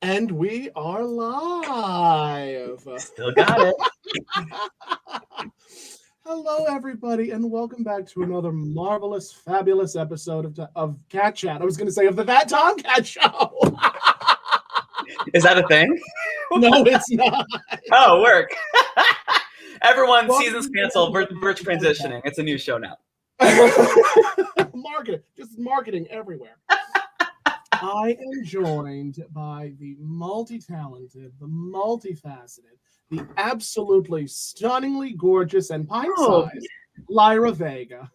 And we are live. Still got it. Hello, everybody, and welcome back to another marvelous, fabulous episode of Catt Chatt. I was going to say of the That Tomcat Show. Is that a thing? No, it's not. Oh, work. Everyone, Welcome season's canceled. We're transitioning. It's a new show now. Marketing, just marketing everywhere. I am joined by the multi-talented, the multifaceted, the absolutely stunningly gorgeous and pint-sized Lyra Vega.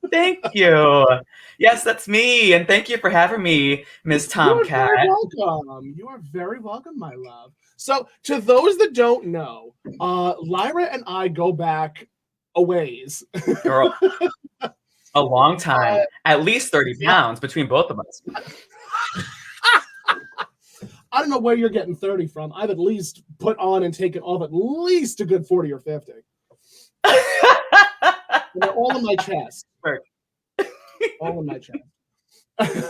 Thank you. Yes, that's me. And thank you for having me, Ms. Tomcat. You're very welcome. You are very welcome, my love. So, to those that don't know, Lyra and I go back a ways. Girl, a long time. At least 30 pounds between both of us. I don't know where you're getting 30 from. I've at least put on and taken off at least a good 40 or 50. They're all in my chest. Work. All in my chest.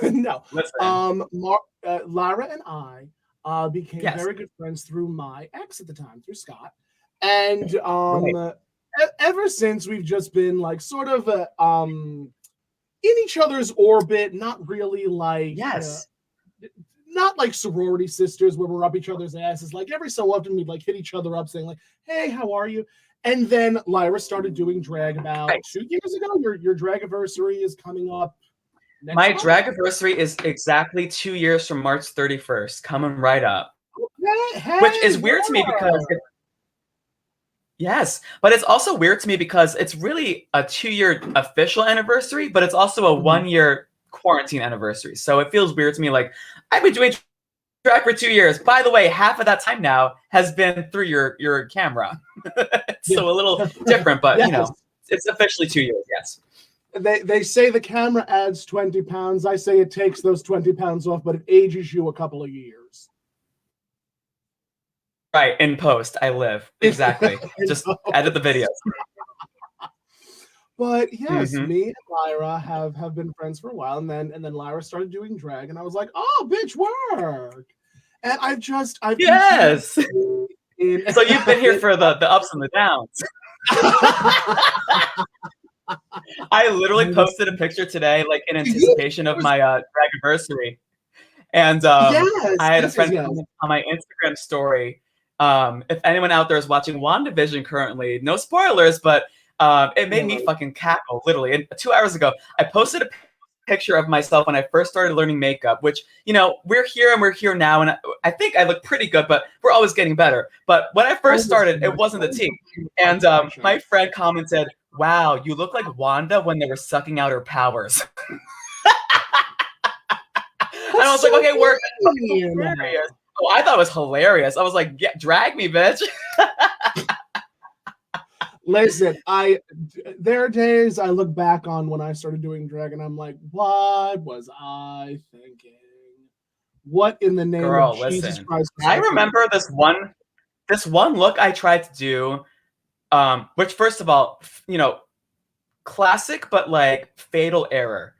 No. Lyra and I became very good friends through my ex at the time, through Scott. And ever since, we've just been like sort of in each other's orbit, not really like not like sorority sisters where we're up each other's asses. Like every so often we'd like hit each other up saying like, hey, how are you? And then Lyra started doing drag about 2 years ago. Your drag anniversary is coming up. My drag anniversary is exactly 2 years from March 31st, coming right up. Hey, which is weird to me because but it's also weird to me because it's really a 2-year official anniversary, but it's also a 1-year quarantine anniversary. So it feels weird to me. Like I've been doing drag for 2 years. By the way, half of that time now has been through your camera. So a little different, but you know, it's officially 2 years. Yes. They say the camera adds 20 pounds. I say it takes those 20 pounds off, but it ages you a couple of years. Right, in post, I live. Exactly. Just edit the videos. But yes, me and Lyra have been friends for a while, and then Lyra started doing drag, and I was like, oh, bitch, work. And I've yes. So you've been here for the ups and the downs. I literally posted a picture today, like in anticipation of my drag anniversary, and I had a friend comment on my Instagram story. If anyone out there is watching WandaVision currently, no spoilers, but it made me fucking cackle, literally. And 2 hours ago, I posted a picture of myself when I first started learning makeup, which, you know, we're here now, and I think I look pretty good, but we're always getting better. But when I first started, it wasn't the tea. And my friend commented, wow, you look like Wanda when they were sucking out her powers. And I was like, okay, work. Hilarious. Oh, I thought it was hilarious. I was like, yeah, drag me, bitch. Listen, there are days I look back on when I started doing drag and I'm like, what was I thinking? What in the name of Jesus Christ? I remember this one look I tried to do, which first of all, you know, classic, but like fatal error.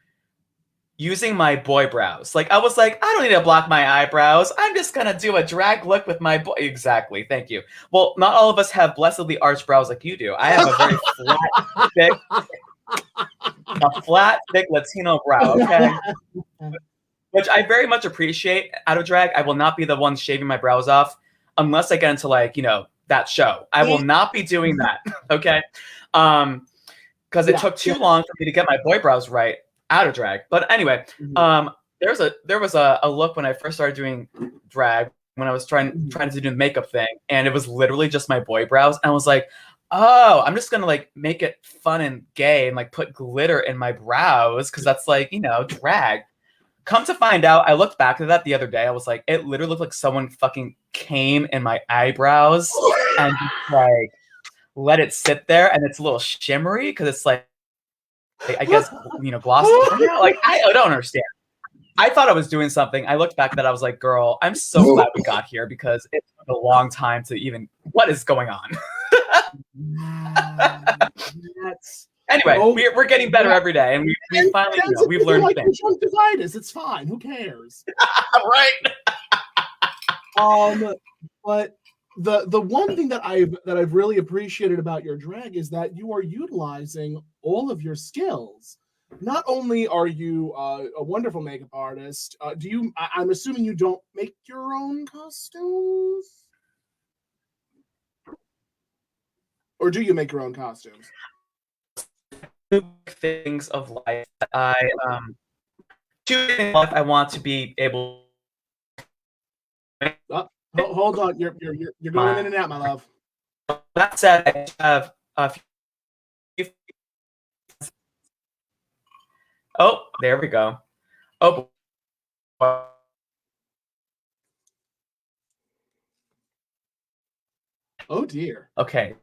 Using my boy brows. Like, I was like, I don't need to block my eyebrows. I'm just going to do a drag look with my boy. Exactly. Thank you. Well, not all of us have blessedly arched brows like you do. I have a very flat, thick Latino brow, okay? Which I very much appreciate out of drag. I will not be the one shaving my brows off unless I get into, like, you know, that show. I will not be doing that, okay? Because it took too long for me to get my boy brows right. Out of drag. But anyway, there was a look when I first started doing drag, when I was trying to do the makeup thing, and it was literally just my boy brows. And I was like, oh, I'm just gonna like make it fun and gay and like put glitter in my brows because that's like, you know, drag. Come to find out, I looked back at that the other day. I was like, it literally looked like someone fucking came in my eyebrows and just like let it sit there, and it's a little shimmery because it's like, I guess, you know, glossy. Like, I don't understand. I thought I was doing something. I looked back at that. I was like, girl, I'm so glad we got here because it took a long time to even, what is going on? Anyway, we're getting better every day. And we finally, you know, we've learned things. Conjunctivitis. It's fine. Who cares? Right. But the one thing that I've really appreciated about your drag is that you are utilizing all of your skills. Not only are you a wonderful makeup artist, I'm assuming you don't make your own costumes? Or do you make your own costumes? Things of life that two things in life I want to be able. Hold on, you're going in and out, my love. That said, I have a few. Oh, there we go. Oh. Oh dear. Okay.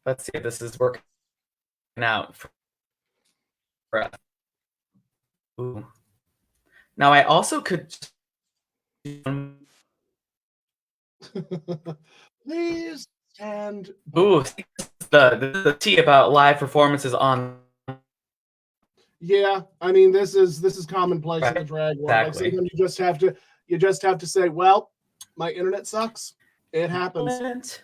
Let's see if this is working out. Ooh. Now I also could. Please stand. Ooh, the tea about live performances on. Yeah, I mean this is commonplace in the drag world. Exactly. Like sometimes you just have to say, well, my internet sucks. It happens.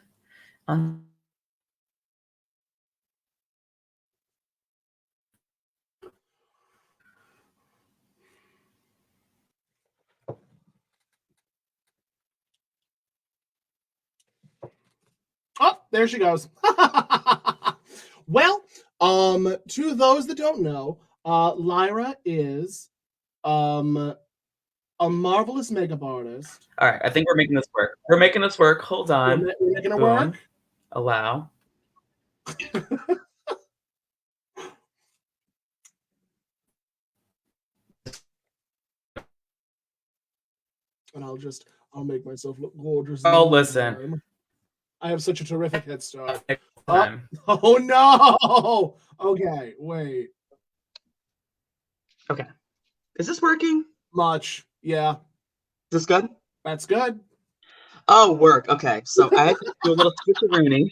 Oh, there she goes. Well, to those that don't know, Lyra is a marvelous makeup artist. All right, I think we're making this work. We're making this work. Hold on. We're making it work. Allow. And I'll make myself look gorgeous. Oh, listen. I have such a terrific head start. Oh no! Okay, wait. Okay. Is this working? Much, yeah. Is this good? That's good. Oh, work. Okay, so I had to do a little switcheroony.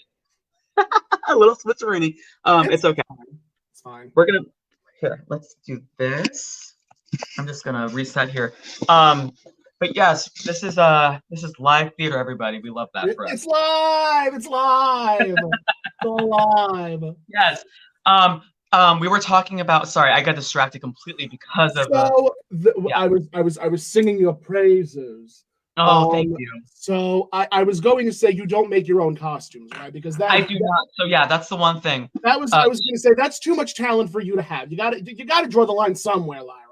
A little switcheroony. It's okay. It's fine. We're gonna here. Let's do this. I'm just gonna reset here. But yes, this is live theater, everybody. We love that. It's live. It's live. It's all live. Yes. We were talking about. Sorry, I got distracted completely because of. I was singing your praises. Oh, thank you. So I was going to say you don't make your own costumes, right? Because I do not. So yeah, that's the one thing. I was going to say that's too much talent for you to have. You got to draw the line somewhere, Lyra.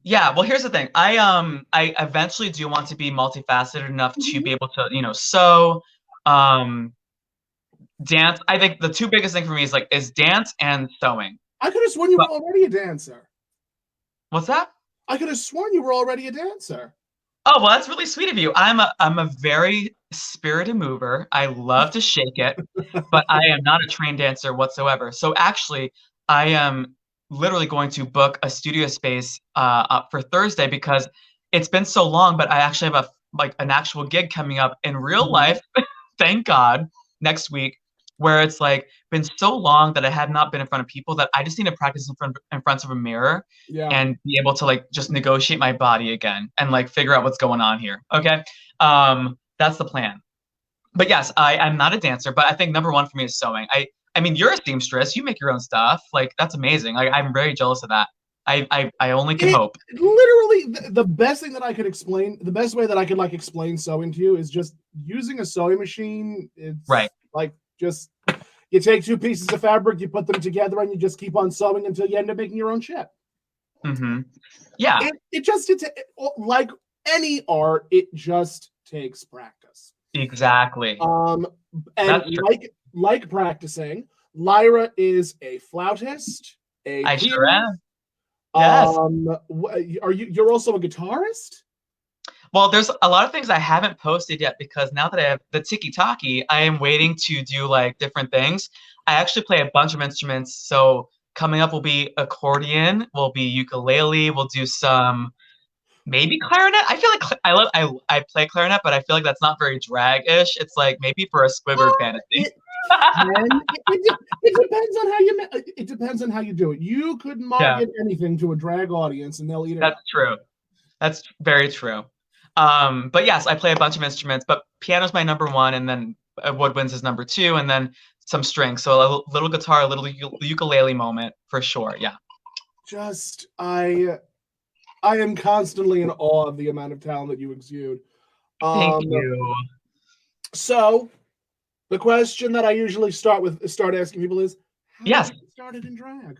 Yeah, well, here's the thing. I eventually do want to be multifaceted enough to be able to, sew, dance. I think the two biggest things for me is dance and sewing. I could have sworn you were already a dancer. What's that? I could have sworn you were already a dancer. Oh, well, that's really sweet of you. I'm a very spirited mover. I love to shake it, but I am not a trained dancer whatsoever. So actually, I am literally going to book a studio space up for Thursday because it's been so long, but I actually have an actual gig coming up in real life, thank God, next week, where it's been so long that I had not been in front of people that I just need to practice in front of a mirror and be able to just negotiate my body again and figure out what's going on here. Okay. That's the plan. But yes, I'm not a dancer, but I think number one for me is sewing. I mean, you're a seamstress. You make your own stuff. That's amazing. I'm very jealous of that. I only can hope. Literally, the best thing that I could explain, the best way that I could explain sewing to you is just using a sewing machine. It's right. Just you take two pieces of fabric, you put them together, and you just keep on sewing until you end up making your own shit. Mm-hmm. Yeah. It's like any art. It just takes practice. Exactly. And like practicing, Lyra is a flautist. I sure am. Yes. You're also a guitarist? Well, there's a lot of things I haven't posted yet because now that I have the tiki-taki, I am waiting to do different things. I actually play a bunch of instruments. So coming up will be accordion, will be ukulele, we'll do some maybe clarinet. I feel I play clarinet, but I feel that's not very drag-ish. It's maybe for a Squidward fantasy. And it depends on how it depends on how you do it. You could market anything to a drag audience, and they'll eat it. That's true. That's very true. But yes, I play a bunch of instruments, but piano's my number one, and then woodwinds is number two, and then some strings. So a little guitar, a little ukulele moment for sure. Yeah. Just I am constantly in awe of the amount of talent that you exude. Thank you. So the question that I usually start asking people is, how did you get started in drag?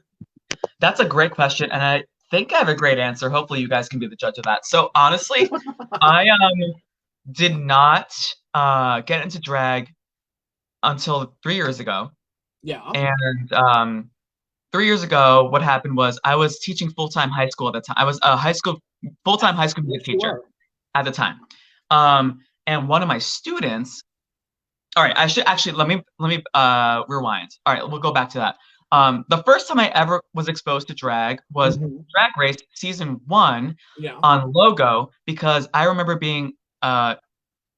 That's a great question, and I think I have a great answer. Hopefully you guys can be the judge of that. So honestly, I did not get into drag until 3 years ago. Yeah. And 3 years ago, what happened was I was teaching full-time high school at the time. I was a full-time high school music teacher at the time. And one of my students, all right, I should actually let me rewind. All right, we'll go back to that. The first time I ever was exposed to drag was Drag Race season 1 on Logo, because I remember being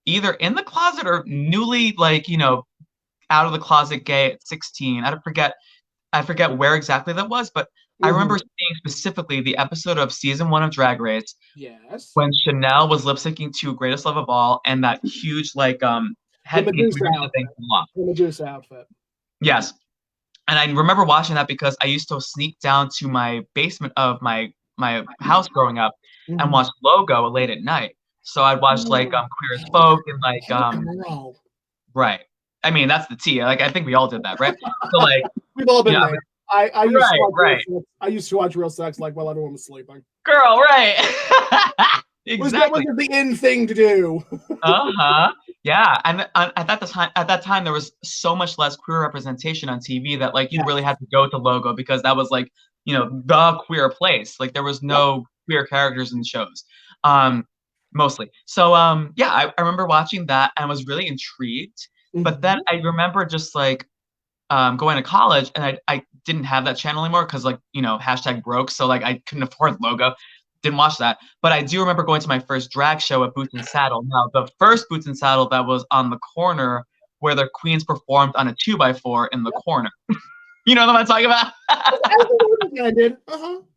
either in the closet or newly, like, you know, out of the closet gay at 16. I forget where exactly that was, but I remember seeing specifically the episode of season 1 of Drag Race. Yes. When Chanel was lip syncing to Greatest Love of All, and that huge like headpiece the Medusa outfit. Yes. And I remember watching that because I used to sneak down to my basement of my house growing up and watch Logo late at night. So I'd watch like Queer as Folk and like right. I mean, that's the tea. Like, I think we all did that, right? So like we've all been there. I used to watch Real Sex like while everyone was sleeping. Girl, right. Exactly. Was the in thing to do. Yeah, and at that time there was so much less queer representation on TV that like you really had to go to Logo, because that was like, you know, the queer place. Like there was no queer characters in the shows, mostly. So I remember watching that and was really intrigued. But then I remember just like going to college, and I didn't have that channel anymore because, like, you know, #broke, so like I couldn't afford Logo. Didn't watch that. But I do remember going to my first drag show at Boots and Saddle. Now, the first Boots and Saddle that was on the corner where the queens performed on a 2x4 in the corner. You know what I'm talking about?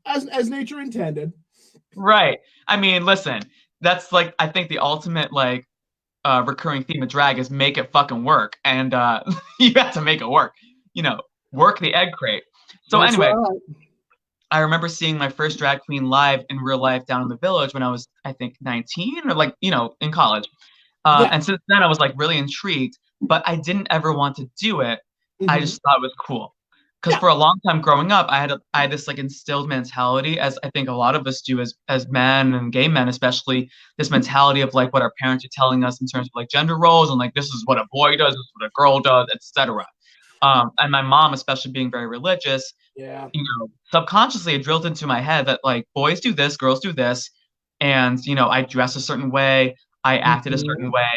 As nature intended. Right. I mean, listen, that's like, I think the ultimate like recurring theme of drag is make it fucking work. And you have to make it work. You know, work the egg crate. So That's anyway, right. I remember seeing my first drag queen live in real life down in the Village when I was, I think, 19 or like, you know, in college. And since then I was like really intrigued, but I didn't ever want to do it. I just thought it was cool. Because for a long time growing up, I had this like instilled mentality, as I think a lot of us do as men and gay men, especially, this mentality of like what our parents are telling us in terms of like gender roles, and like this is what a boy does, this is what a girl does, etc. And my mom, especially being very religious, you know, subconsciously it drilled into my head that like boys do this, girls do this, and you know, I dress a certain way, I acted a certain way.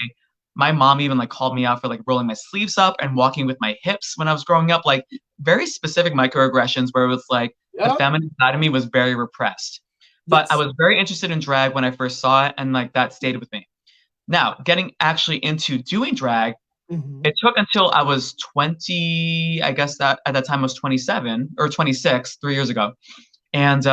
My mom even like called me out for like rolling my sleeves up and walking with my hips when I was growing up, like very specific microaggressions where it was like the feminine side of me was very repressed. But I was very interested in drag when I first saw it, and like that stayed with me. Now, getting actually into doing drag, it took until I was 20, I guess that at that time I was 27 or 26, 3 years ago. And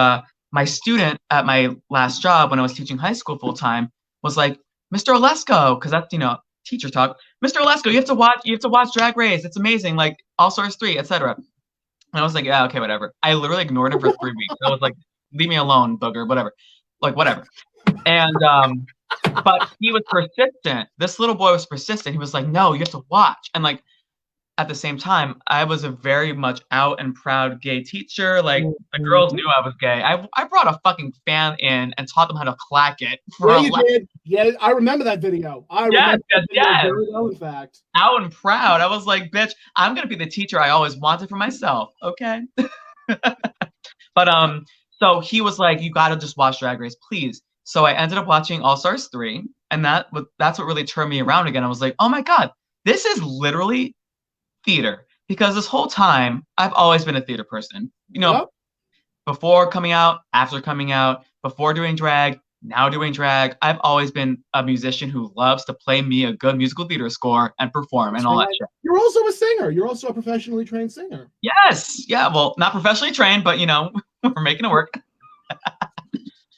my student at my last job when I was teaching high school full time was like, Mr. Olesko, because that's, you know, teacher talk. Mr. Olesko, you have to watch Drag Race. It's amazing, like All Stars 3, etc. And I was like, yeah, okay, whatever. I literally ignored him for 3 weeks. I was like, leave me alone, booger, whatever. Like, whatever. And but he was persistent. This little boy was persistent. He was like, no, you have to watch. And like at the same time, I was a very much out and proud gay teacher. Like the girls knew I was gay. I brought a fucking fan in and taught them how to clack it. Yeah, you did. Yeah, I remember that video. I remember that video very well, in fact. Out and proud. I was like, bitch, I'm gonna be the teacher I always wanted for myself. Okay. But so he was like, you gotta just watch Drag Race, please. So I ended up watching All Stars 3, and that's what really turned me around again. I was like, oh my God, this is literally theater. Because this whole time, I've always been a theater person. You know, before coming out, after coming out, before doing drag, now doing drag, I've always been a musician who loves to play me a good musical theater score and perform and all that shit. You're you're also a singer. You're also a professionally trained singer. Yes. Yeah. Well, not professionally trained, but you know, we're making it work.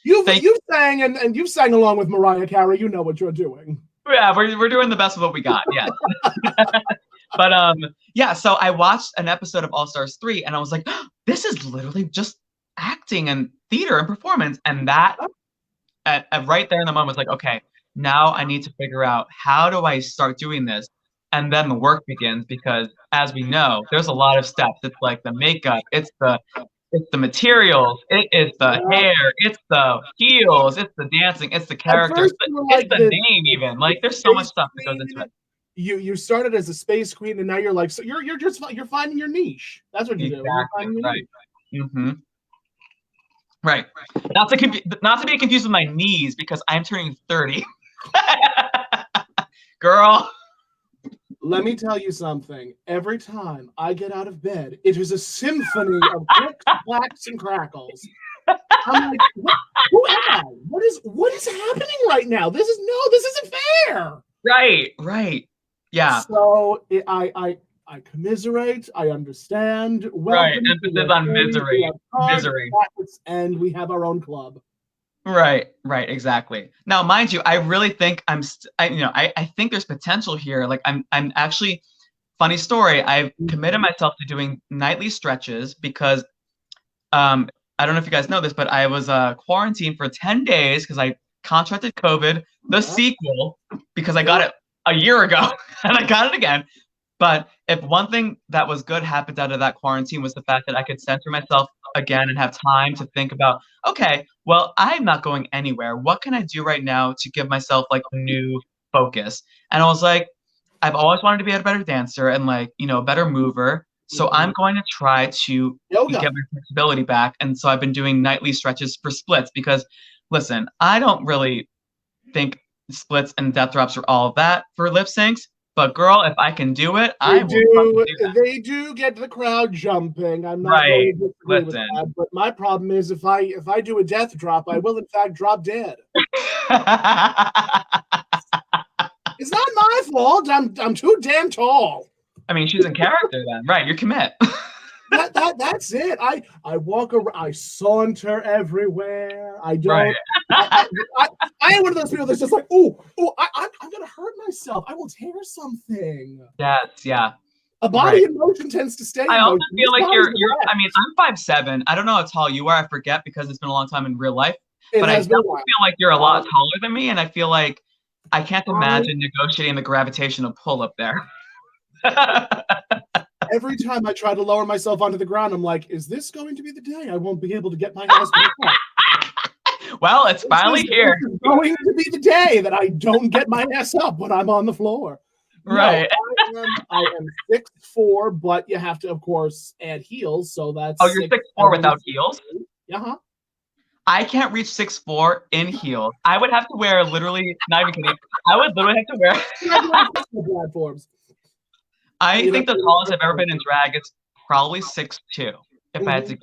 You've sang and you've sang along with Mariah Carey. You know what you're doing. Yeah, we're doing the best of what we got. Yeah. But yeah. So I watched an episode of All Stars 3, and I was like, oh, this is literally just acting and theater and performance, and that right there in the moment was like, okay, now I need to figure out how do I start doing this. And then the work begins because, as we know, there's a lot of steps. It's like the makeup, it's the materials, it is the hair, it's the heels, it's the dancing, it's the characters, it's the name even. Like there's so much stuff that goes into it. You started as a space queen, and now you're like, so you're finding your niche. That's what you do. Right. Mm-hmm. Right. Not to be confused with my knees because I'm turning 30. Girl. Let me tell you something. Every time I get out of bed, it is a symphony of clicks, clacks, and crackles. I'm like, who am I? What is happening right now? This isn't fair. Right. Yeah. So I commiserate. I understand. Right. Emphasis on misery. Misery. And we have our own club. Right, exactly. Now, mind you, I really think I think there's potential here. Like I'm actually, funny story, I've committed myself to doing nightly stretches because I don't know if you guys know this, but I was quarantined for 10 days because I contracted COVID, the sequel, because I got it a year ago and I got it again. But if one thing that was good happened out of that quarantine was the fact that I could center myself again and have time to think about, okay, well, I'm not going anywhere. What can I do right now to give myself like a new focus? And I was like, I've always wanted to be a better dancer and like, you know, a better mover. So I'm going to try to get my flexibility back. And so I've been doing nightly stretches for splits because, listen, I don't really think splits and death drops are all that for lip syncs. But girl, if I can do it, I will do that. They do get the crowd jumping. I'm not going to disagree with that. But my problem is if I do a death drop, I will in fact drop dead. It's not my fault. I'm too damn tall. I mean, she's in character then, right? You commit. That's it. I walk around. I saunter everywhere. I don't. Right. I am one of those people that's just like, I'm gonna hurt myself. I will tear something. Yes, yeah. A body in motion tends to stay. I also feel like you're. I mean, I'm 5'7". I don't know how tall you are. I forget because it's been a long time in real life. But I definitely feel like you're a lot taller than me, and I feel like I can't imagine negotiating the gravitational pull up there. Every time I try to lower myself onto the ground, I'm like, is this going to be the day I won't be able to get my ass back up? Well, it's finally here. It's going to be the day that I don't get my ass up when I'm on the floor. Right. No, I am 6'4", but you have to, of course, add heels. So that's. Oh, you're 6'4" without heels? Uh-huh. I can't reach 6'4" in heels. I would have to wear literally, not even kidding, I would literally have to wear. Platforms. I think the tallest I've ever been in drag is probably 6'2", if I had to guess.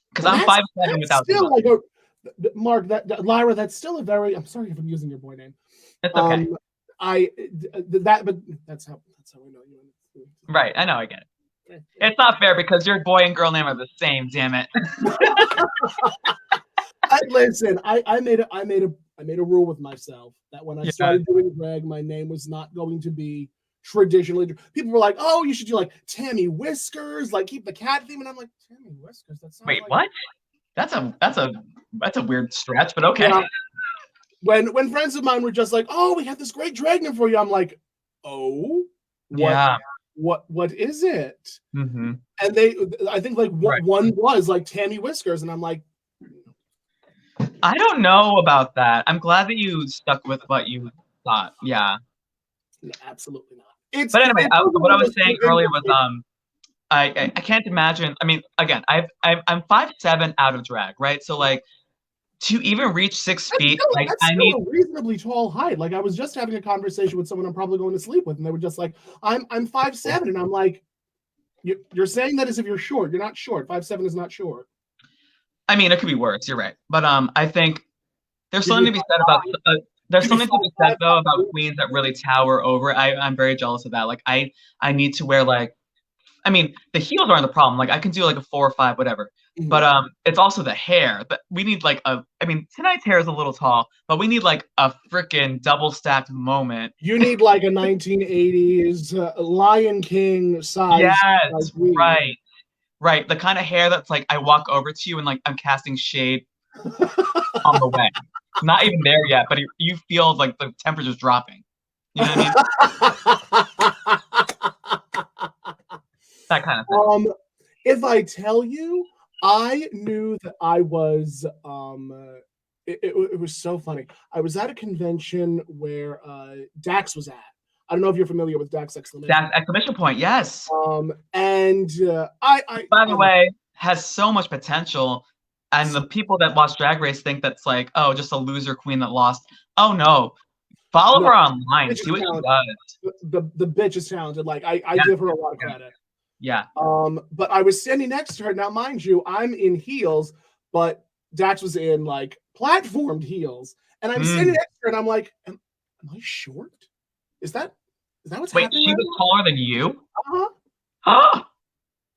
Because I'm 5'7" without still like Mark, Lyra, that's still a very. I'm sorry if I'm using your boy name. It's okay. But that's how we know you. Right, I know, I get it. It's not fair because your boy and girl name are the same. Damn it. Listen, I made a rule with myself that when I started doing drag, my name was not going to be traditionally. People were like, "Oh, you should do like Tammy Whiskers, like keep the cat theme," and I'm like, "Tammy Whiskers? That sounds Wait, like what? That's a weird stretch, but okay." Yeah. When friends of mine were just like, "Oh, we have this great drag name for you," I'm like, "Oh, what is it?" Mm-hmm. And I think like one was like Tammy Whiskers, and I'm like, I don't know about that. I'm glad that you stuck with what you thought. Yeah. No, absolutely not. But anyway, what I was saying earlier was I can't imagine. I mean, again, I'm 5'7" out of drag, right? So like to even reach 6 feet, I need a reasonably tall height. Like I was just having a conversation with someone I'm probably going to sleep with, and they were just like, I'm 5'7", and I'm like, you're saying that as if you're short. You're not short. 5'7" is not short. I mean, it could be worse. You're right, but I think there's something to be said about There's something to be said though about queens that really tower over. I'm very jealous of that. Like I need to wear like, I mean, the heels aren't the problem. Like I can do like a 4 or 5, whatever. But it's also the hair. But we need like I mean, tonight's hair is a little tall, but we need like a freaking double stacked moment. You need like a 1980s Lion King size. Yes, right. Right. The kind of hair that's like I walk over to you and like I'm casting shade on the way. Not even there yet, but you feel like the temperature's dropping. You know what I mean? That kind of thing. If I tell you, I knew that I was it was so funny. I was at a convention where Dax was at. I don't know if you're familiar with Dax exclamation. Dax exclamation point, yes. And I by the way, has so much potential. And the people that watch Drag Race think that's like, oh, just a loser queen that lost. Oh no. Follow her online. See what she does. The bitch is talented. Like I give her a lot of credit. Yeah. But I was standing next to her. Now, mind you, I'm in heels, but Dax was in like platformed heels. And I'm standing next to her and I'm like, am I short? Is that what's happening? Wait, she was taller than you? Huh?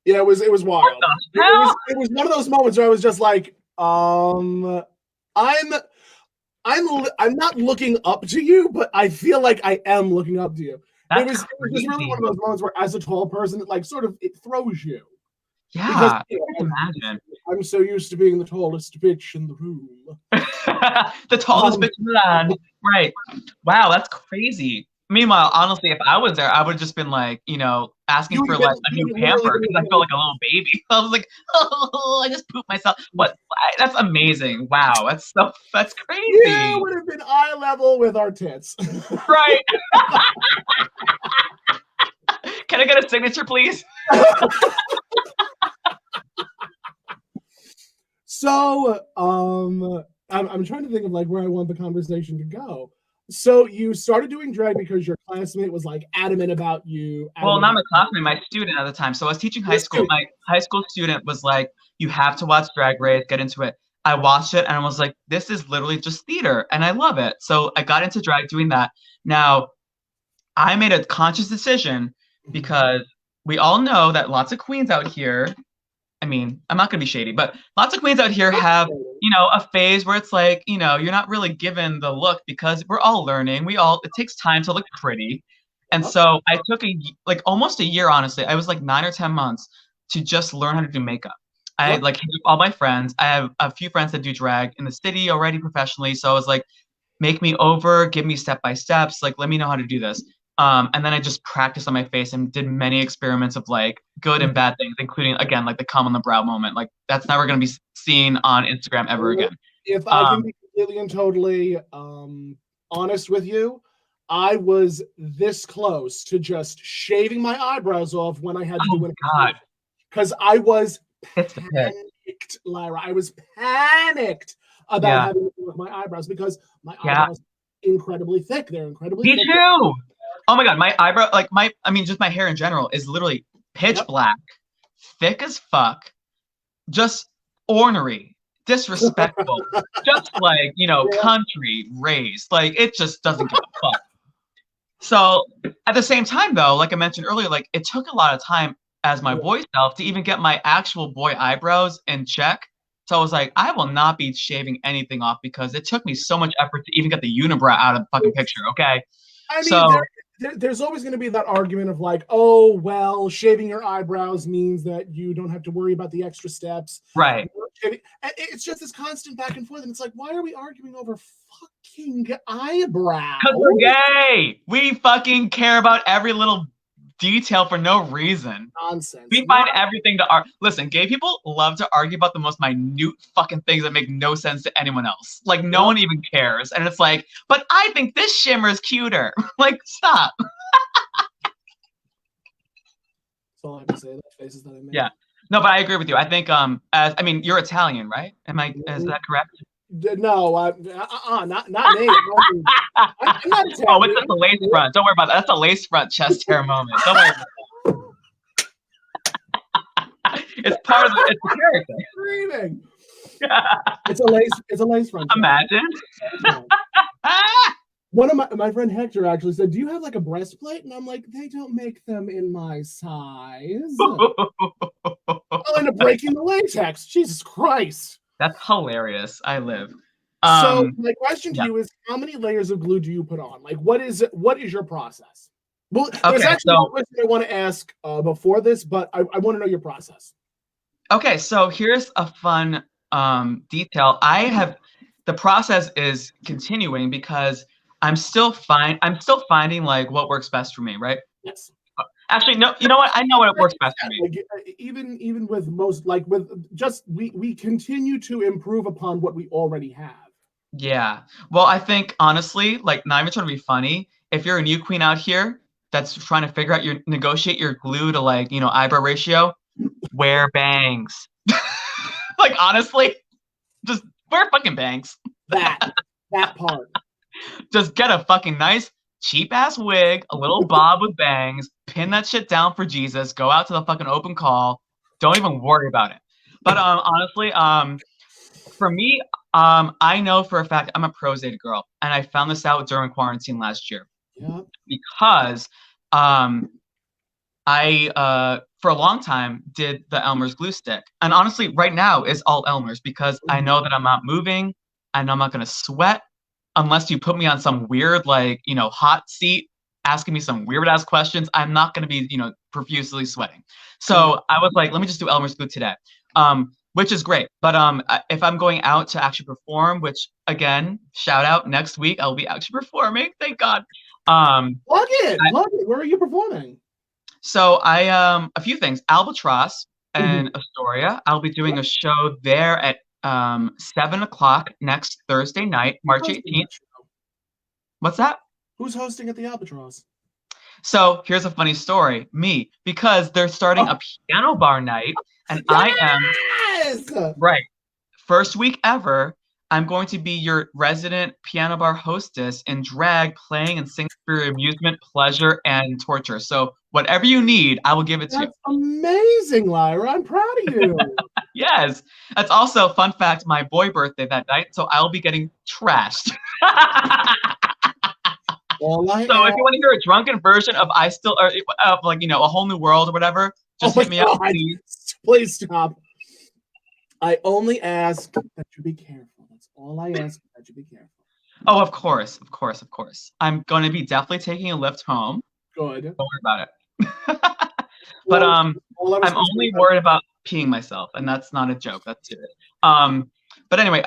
Yeah, it was wild. It was one of those moments where I was just like, I'm not looking up to you, but I feel like I am looking up to you. It was really one of those moments where, as a tall person, it like sort of it throws you. Yeah, because, imagine. I'm so used to being the tallest bitch in the room. The tallest bitch in the land. Right. Wow, that's crazy. Meanwhile, honestly, if I was there, I would have just been like, asking for like a new pamper because I felt like a little baby. I was like, oh, I just pooped myself. What? That's amazing. Wow, that's crazy. Yeah, it would have been eye level with our tits. Right. Can I get a signature, please? So, I'm trying to think of like where I want the conversation to go. So you started doing drag because your classmate was like adamant about you. Well, not my classmate, my student at the time. So I was teaching high school. My high school student was like, you have to watch Drag Race, get into it. I watched it and I was like, this is literally just theater and I love it. So I got into drag doing that. Now, I made a conscious decision because we all know that lots of queens out here, I mean, I'm not going to be shady, but lots of queens out here have, a phase where it's like, you're not really given the look because we're all learning. It takes time to look pretty. And so I took almost a year, honestly. I was like 9 or 10 months to just learn how to do makeup. I hit up all my friends. I have a few friends that do drag in the city already professionally. So I was like, make me over, give me step-by-steps, like, let me know how to do this. And then I just practiced on my face and did many experiments of like good and bad things, including again, like the cum on the brow moment. Like that's never going to be seen on Instagram ever again. If I can be completely and totally honest with you, I was this close to just shaving my eyebrows off when I had to do it. Because I was panicked, Lyra. I was panicked about having to do with my eyebrows because my eyebrows are incredibly thick. They're incredibly thick. Me too. Oh my god, my eyebrow, just my hair in general is literally pitch black, thick as fuck, just ornery, disrespectful, just like, country raised. Like, it just doesn't give a fuck. So, at the same time, though, like I mentioned earlier, like, it took a lot of time as my boy self to even get my actual boy eyebrows in check. So I was like, I will not be shaving anything off because it took me so much effort to even get the unibrow out of the fucking picture, okay? I mean, there's always going to be that argument of like, oh, well, shaving your eyebrows means that you don't have to worry about the extra steps. Right. It's just this constant back and forth. And it's like, why are we arguing over fucking eyebrows? Because we're gay. We fucking care about every little detail for no reason. Nonsense. We find everything to argue. Listen, gay people love to argue about the most minute fucking things that make no sense to anyone else. Like, no one even cares. And it's like, but I think this shimmer is cuter. Like, stop. That's all I have to say. That faces that I made. Yeah. No, but I agree with you. I think, you're Italian, right? Is that correct? No, not me. I'm not Italian. Oh, it's just a lace front. Don't worry about that. That's a lace front chest hair moment. Don't worry about that. It's part of it's the character. Screaming. It's a lace front. Imagine. One of my friend Hector actually said, "Do you have like a breastplate?" And I'm like, "They don't make them in my size." I'll end up breaking the latex. Jesus Christ. That's hilarious. I live. So my question to you is, how many layers of glue do you put on? Like, what is your process? Well, there's actually one question I want to ask before this, but I want to know your process. Okay, so here's a fun detail. The process is continuing because I'm still finding like what works best for me, right? Yes. Actually, no, you know what? I know what works best for me. Like, even with most, like with just we continue to improve upon what we already have. Yeah. Well, I think honestly, like not even trying to be funny, if you're a new queen out here that's trying to figure out negotiate your glue to like, eyebrow ratio, wear bangs. Like honestly, just wear fucking bangs. That part. Just get a fucking nice cheap ass wig, a little bob with bangs, pin that shit down for Jesus, go out to the fucking open call. Don't even worry about it. But honestly, for me, I know for a fact I'm a Prozade girl, and I found this out during quarantine last year. Yeah. Because I for a long time did the Elmer's glue stick, and honestly, right now is all Elmer's because I know that I'm not moving, I know I'm not gonna sweat unless you put me on some weird like hot seat asking me some weird ass questions. I'm not gonna be profusely sweating. So I was like, let me just do Elmer's glue today. Which is great. But if I'm going out to actually perform, which again, shout out next week, I'll be actually performing. Thank God. Plug it. Where are you performing? So I a few things. Albatross and Astoria. I'll be doing a show there at 7:00 next Thursday night, March 18th. What's that? Who's hosting at the Albatross? So here's a funny story. Me, because they're starting a piano bar night, and I am right. First week ever, I'm going to be your resident piano bar hostess in drag, playing and singing for your amusement, pleasure, and torture. So whatever you need, I will give it to you. That's amazing, Lyra. I'm proud of you. Yes. That's also, fun fact, my boy birthday that night, so I'll be getting trashed. So if you want to hear a drunken version of like, a whole new world or whatever, just hit me up, please. Please stop. I only ask that you be careful. That's all I ask, that you be careful. Oh, of course. I'm going to be definitely taking a lift home. Good. Don't worry about it. But I'm only worried about peeing myself, and that's not a joke. That's serious. But anyway,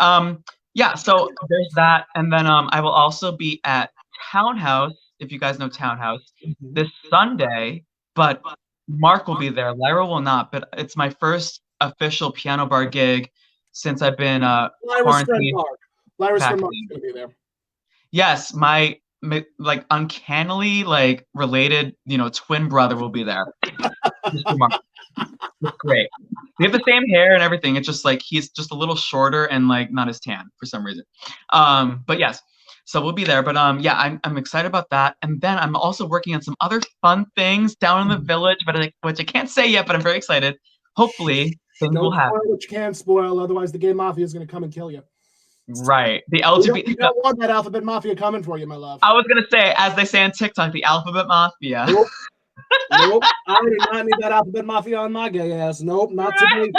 yeah, so there's that. And then I will also be at Townhouse, if you guys know Townhouse, this Sunday, but Mark will be there. Lyra will not, but it's my first official piano bar gig since I've been quarantined. Lyra's friend Mark's gonna be there. Yes, my like uncannily like related, twin brother will be there. Great. We have the same hair and everything. It's just like he's just a little shorter and like not as tan for some reason. But yes. So we'll be there, but yeah, I'm excited about that. And then I'm also working on some other fun things down in the village, which I can't say yet, but I'm very excited. Hopefully things will happen. Which can't spoil, otherwise the gay mafia is going to come and kill you. Right. The LGBT. You don't want that alphabet mafia coming for you, my love. I was going to say, as they say on TikTok, the alphabet mafia. Nope. I do not need that alphabet mafia on my gay ass. Nope, not today.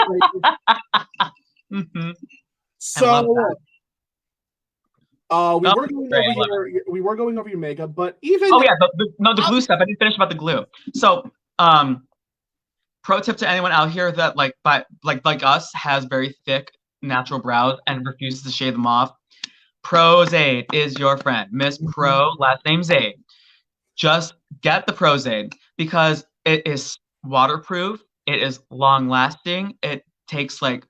So. We were going over your makeup, but even the glue stuff. I didn't finish about the glue. So, pro tip to anyone out here that like us has very thick natural brows and refuses to shave them off. Prozade is your friend, Miss Pro, last name Zade. Just get the Prozade because it is waterproof. It is long lasting. It takes like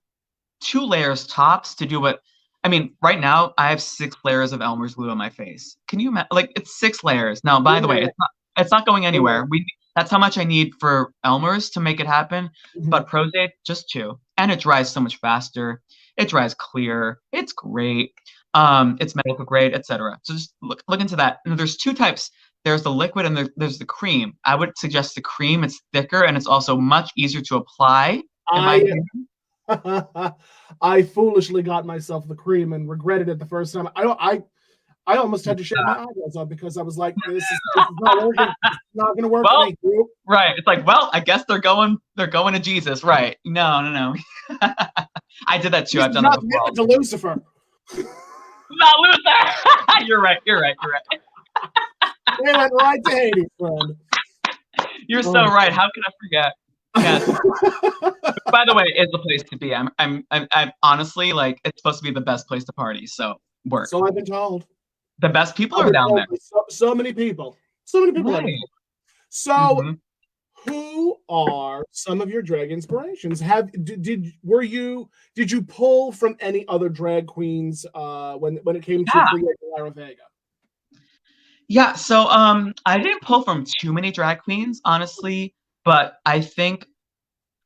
2 layers tops to do what. I mean, right now I have 6 layers of Elmer's glue on my face. Can you imagine? Like, it's 6 layers. Now, by the way, it's not going anywhere. That's how much I need for Elmer's to make it happen. But Prozade, just 2, and it dries so much faster. It dries clear. It's great. It's medical grade, etc. So just look into that. And there's 2 types. There's the liquid and there's the cream. I would suggest the cream. It's thicker and it's also much easier to apply. I foolishly got myself the cream and regretted it the first time. I almost had to shave my eyebrows off because I was like, this is not working. It's not going to work for me. Right. It's like, well, I guess they're going to Jesus. Right. No. I did that too. I've done that before. To Lucifer. Not Lucifer. You're right. They went right to Hades, friend. You're so right. How can I forget? Yes. By the way, it's the place to be. I'm honestly, like, it's supposed to be the best place to party. So work. So I've been told. The best people are down there. So many people. Right. So, who are some of your drag inspirations? Did you pull from any other drag queens when it came to creating Lyra Vega? Yeah, so I didn't pull from too many drag queens, honestly, but I think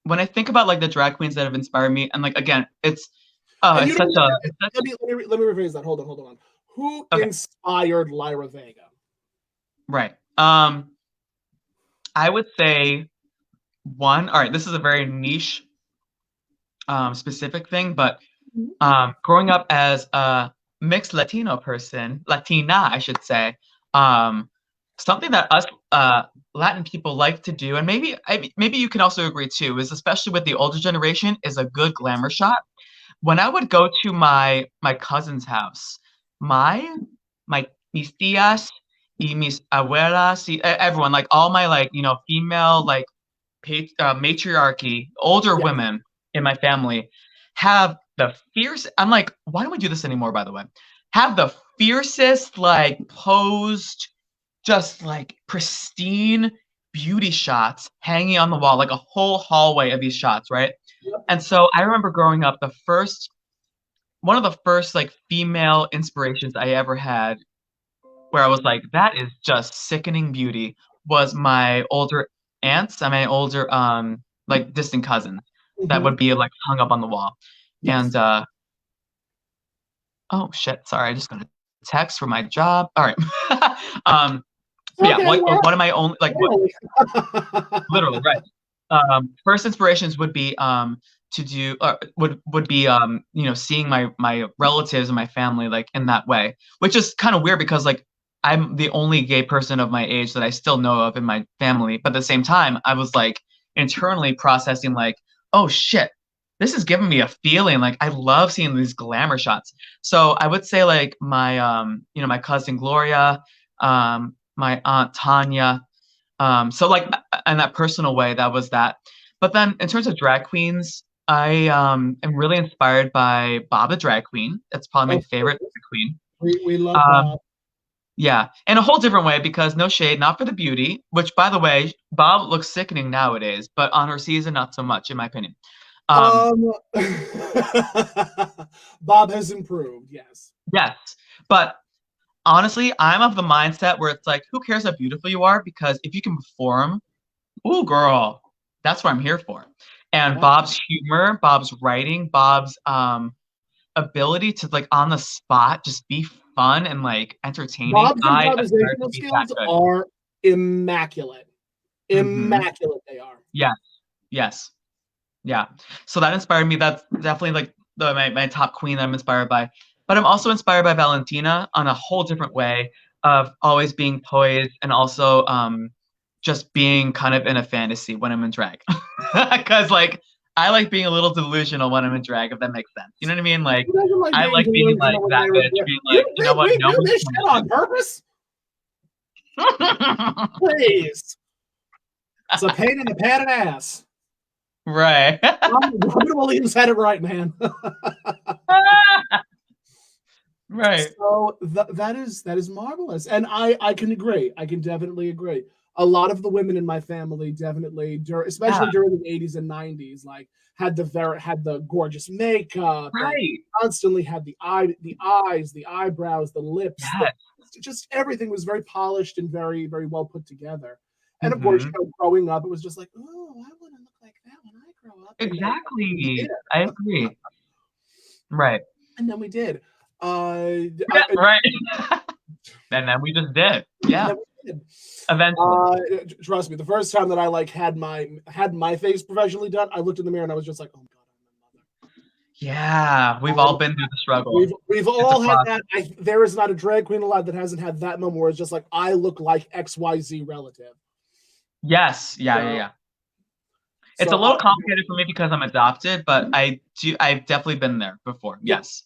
when I think about like the drag queens that have inspired me, and like again, it's let me rephrase that. Hold on. Who inspired Lyra Vega? Right. I would say one. All right, this is a very niche, specific thing, but growing up as a mixed Latina, I should say, something that us Latin people like to do, and maybe you can also agree too, is especially with the older generation, is a good glamour shot. When I would go to my cousin's house, mis tías y mis abuelas, everyone, like all my like female like matriarchy, older women in my family have the fierce. I'm like, why don't we do this anymore? By the way, have the fiercest like posed, just like pristine beauty shots hanging on the wall, like a whole hallway of these shots, right? Yep. And so I remember growing up, one of the first like female inspirations I ever had, where I was like, that is just sickening beauty, was my older aunts and my older like distant cousins that would be like hung up on the wall. Yes. And oh shit, sorry, I just got a text for my job. All right. One of my only like literally right. First inspirations would be to do would be seeing my relatives and my family like in that way, which is kind of weird because like I'm the only gay person of my age that I still know of in my family, but at the same time I was like internally processing like, oh shit, this is giving me a feeling like I love seeing these glamour shots. So I would say like my my cousin Gloria, my aunt Tanya, so like in that personal way, that was that. But then in terms of drag queens, I am really inspired by Bob the drag queen. That's probably my favorite drag queen. We love Bob. Yeah, in a whole different way, because no shade, not for the beauty, which by the way, Bob looks sickening nowadays, but on her season, not so much, in my opinion. Bob has improved, yes. Yes, but honestly, I'm of the mindset where it's like, who cares how beautiful you are? Because if you can perform, ooh, girl, that's what I'm here for. And Bob's humor, Bob's writing, Bob's ability to like on the spot just be fun and like entertaining. Bob's improvisational skills are immaculate. Immaculate they are. Yes. Yeah. So that inspired me. That's definitely like my top queen that I'm inspired by. But I'm also inspired by Valentina on a whole different way of always being poised and also just being kind of in a fantasy when I'm in drag. Because like I like being a little delusional when I'm in drag, if that makes sense. You know what I mean? Like I like being like that bitch, being like, you know what? We do this shit on purpose. Please. It's a pain in the padded ass. Right. Robin Williams had it right, man. Right. So that is marvelous, and I can agree. I can definitely agree. A lot of the women in my family definitely, especially during the 80s and 90s, like had the gorgeous makeup, right? Constantly had the eyes, the eyebrows, the lips. Yes. Just everything was very polished and very, very well put together. And of course, growing up, it was just like, oh, I want to look like that when I grow up. Exactly. I agree. Right. And then we did. Right. And then we just did. Yeah. Eventually. Trust me, the first time that I like had my face professionally done, I looked in the mirror and I was just like, oh God, I'm a mother. Yeah, we've all been through the struggle. We've all had that. There is not a drag queen alive that hasn't had that moment where it's just like, I look like XYZ relative. Yes, yeah. It's a little complicated for me because I'm adopted, but I've definitely been there before. Yes.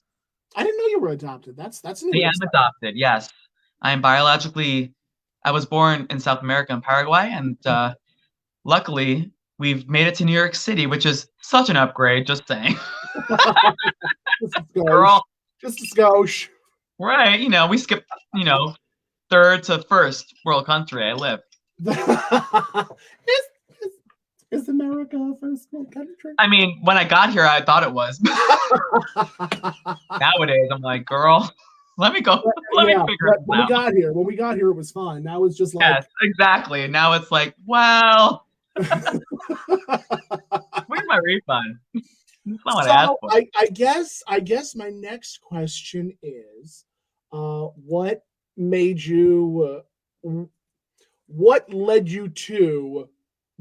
I didn't know you were adopted. That's new. I am adopted. Yes, I'm biologically. I was born in South America in Paraguay, and luckily we've made it to New York City, which is such an upgrade. Just saying. Girl, just a skosh. Right, we skipped, third to first world country I live. Is America a first world country? I mean, when I got here, I thought it was. Nowadays, I'm like, girl, let me go. Let me figure it out. When we got here, it was fine. Now it's just like, yes, exactly. Now it's like, well, where's my refund? That's not what I asked for. I guess my next question is, what made you? What led you to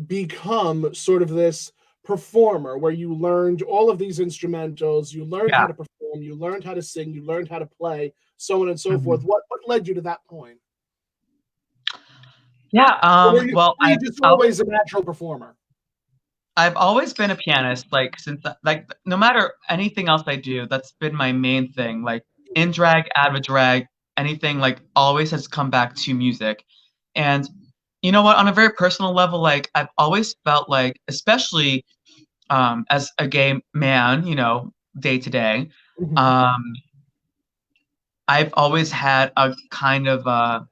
become sort of this performer where you learned all of these instrumentals, you learned how to perform, you learned how to sing, you learned how to play, so on and so forth. What led you to that point? Yeah, well, I'm just always a natural performer. I've always been a pianist, like since no matter anything else I do, that's been my main thing. Like in drag, out of drag, anything like always has come back to music. And you know what? On a very personal level, like I've always felt like, especially as a gay man, day to day, I've always had a kind of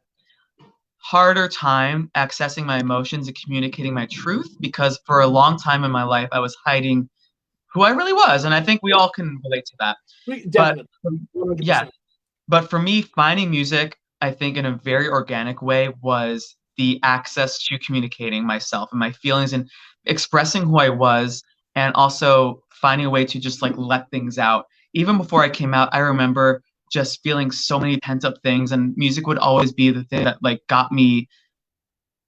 harder time accessing my emotions and communicating my truth, because for a long time in my life I was hiding who I really was, and I think we all can relate to that. Definitely. But for me, finding music, I think in a very organic way, was the access to communicating myself and my feelings and expressing who I was, and also finding a way to just like let things out. Even before I came out, I remember just feeling so many pent up things, and music would always be the thing that like got me,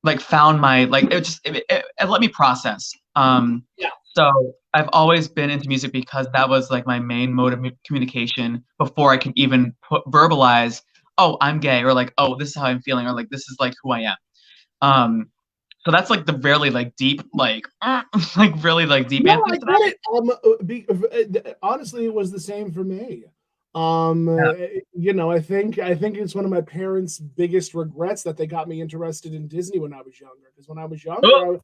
like found my, like it let me process. So I've always been into music because that was like my main mode of communication before I could even verbalize, oh, I'm gay, or like, oh, this is how I'm feeling, or like this is like who I am. So that's like the really like deep, like like really like deep answer to that. Honestly, it was the same for me. I think it's one of my parents' biggest regrets that they got me interested in Disney when I was younger. Because when I was younger,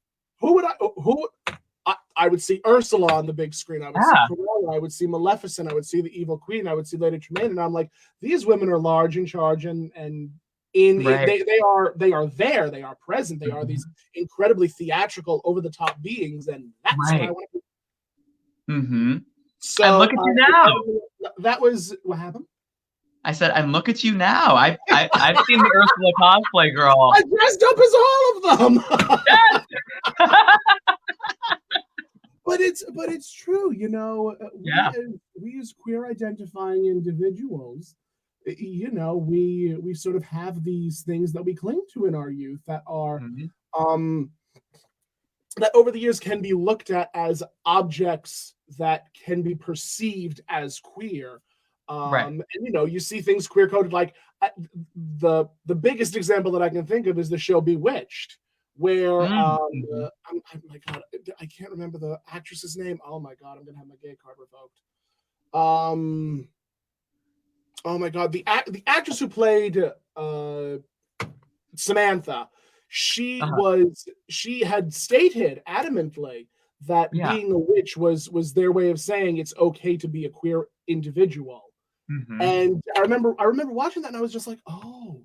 I would see Ursula on the big screen. I would see Cruella, I would see Maleficent, I would see the Evil Queen, I would see Lady Tremaine, and I'm like, these women are large in charge, and they are there, they are present, they are these incredibly theatrical, over the top beings, and that's what I want to do. So and look at you now. That was what happened. I said, and look at you now. I've seen the Ursula cosplay, girl. I dressed up as all of them. But it's true, we as queer identifying individuals, we sort of have these things that we cling to in our youth that are that over the years can be looked at as objects that can be perceived as queer. And you see things queer coded, like the biggest example that I can think of is the show Bewitched, where oh my god, I can't remember the actress's name. Oh my god, I'm gonna have my gay card revoked. Oh my god, the actress who played Samantha, she had stated adamantly that being a witch was their way of saying it's okay to be a queer individual. And I remember watching that, and I was just like, oh,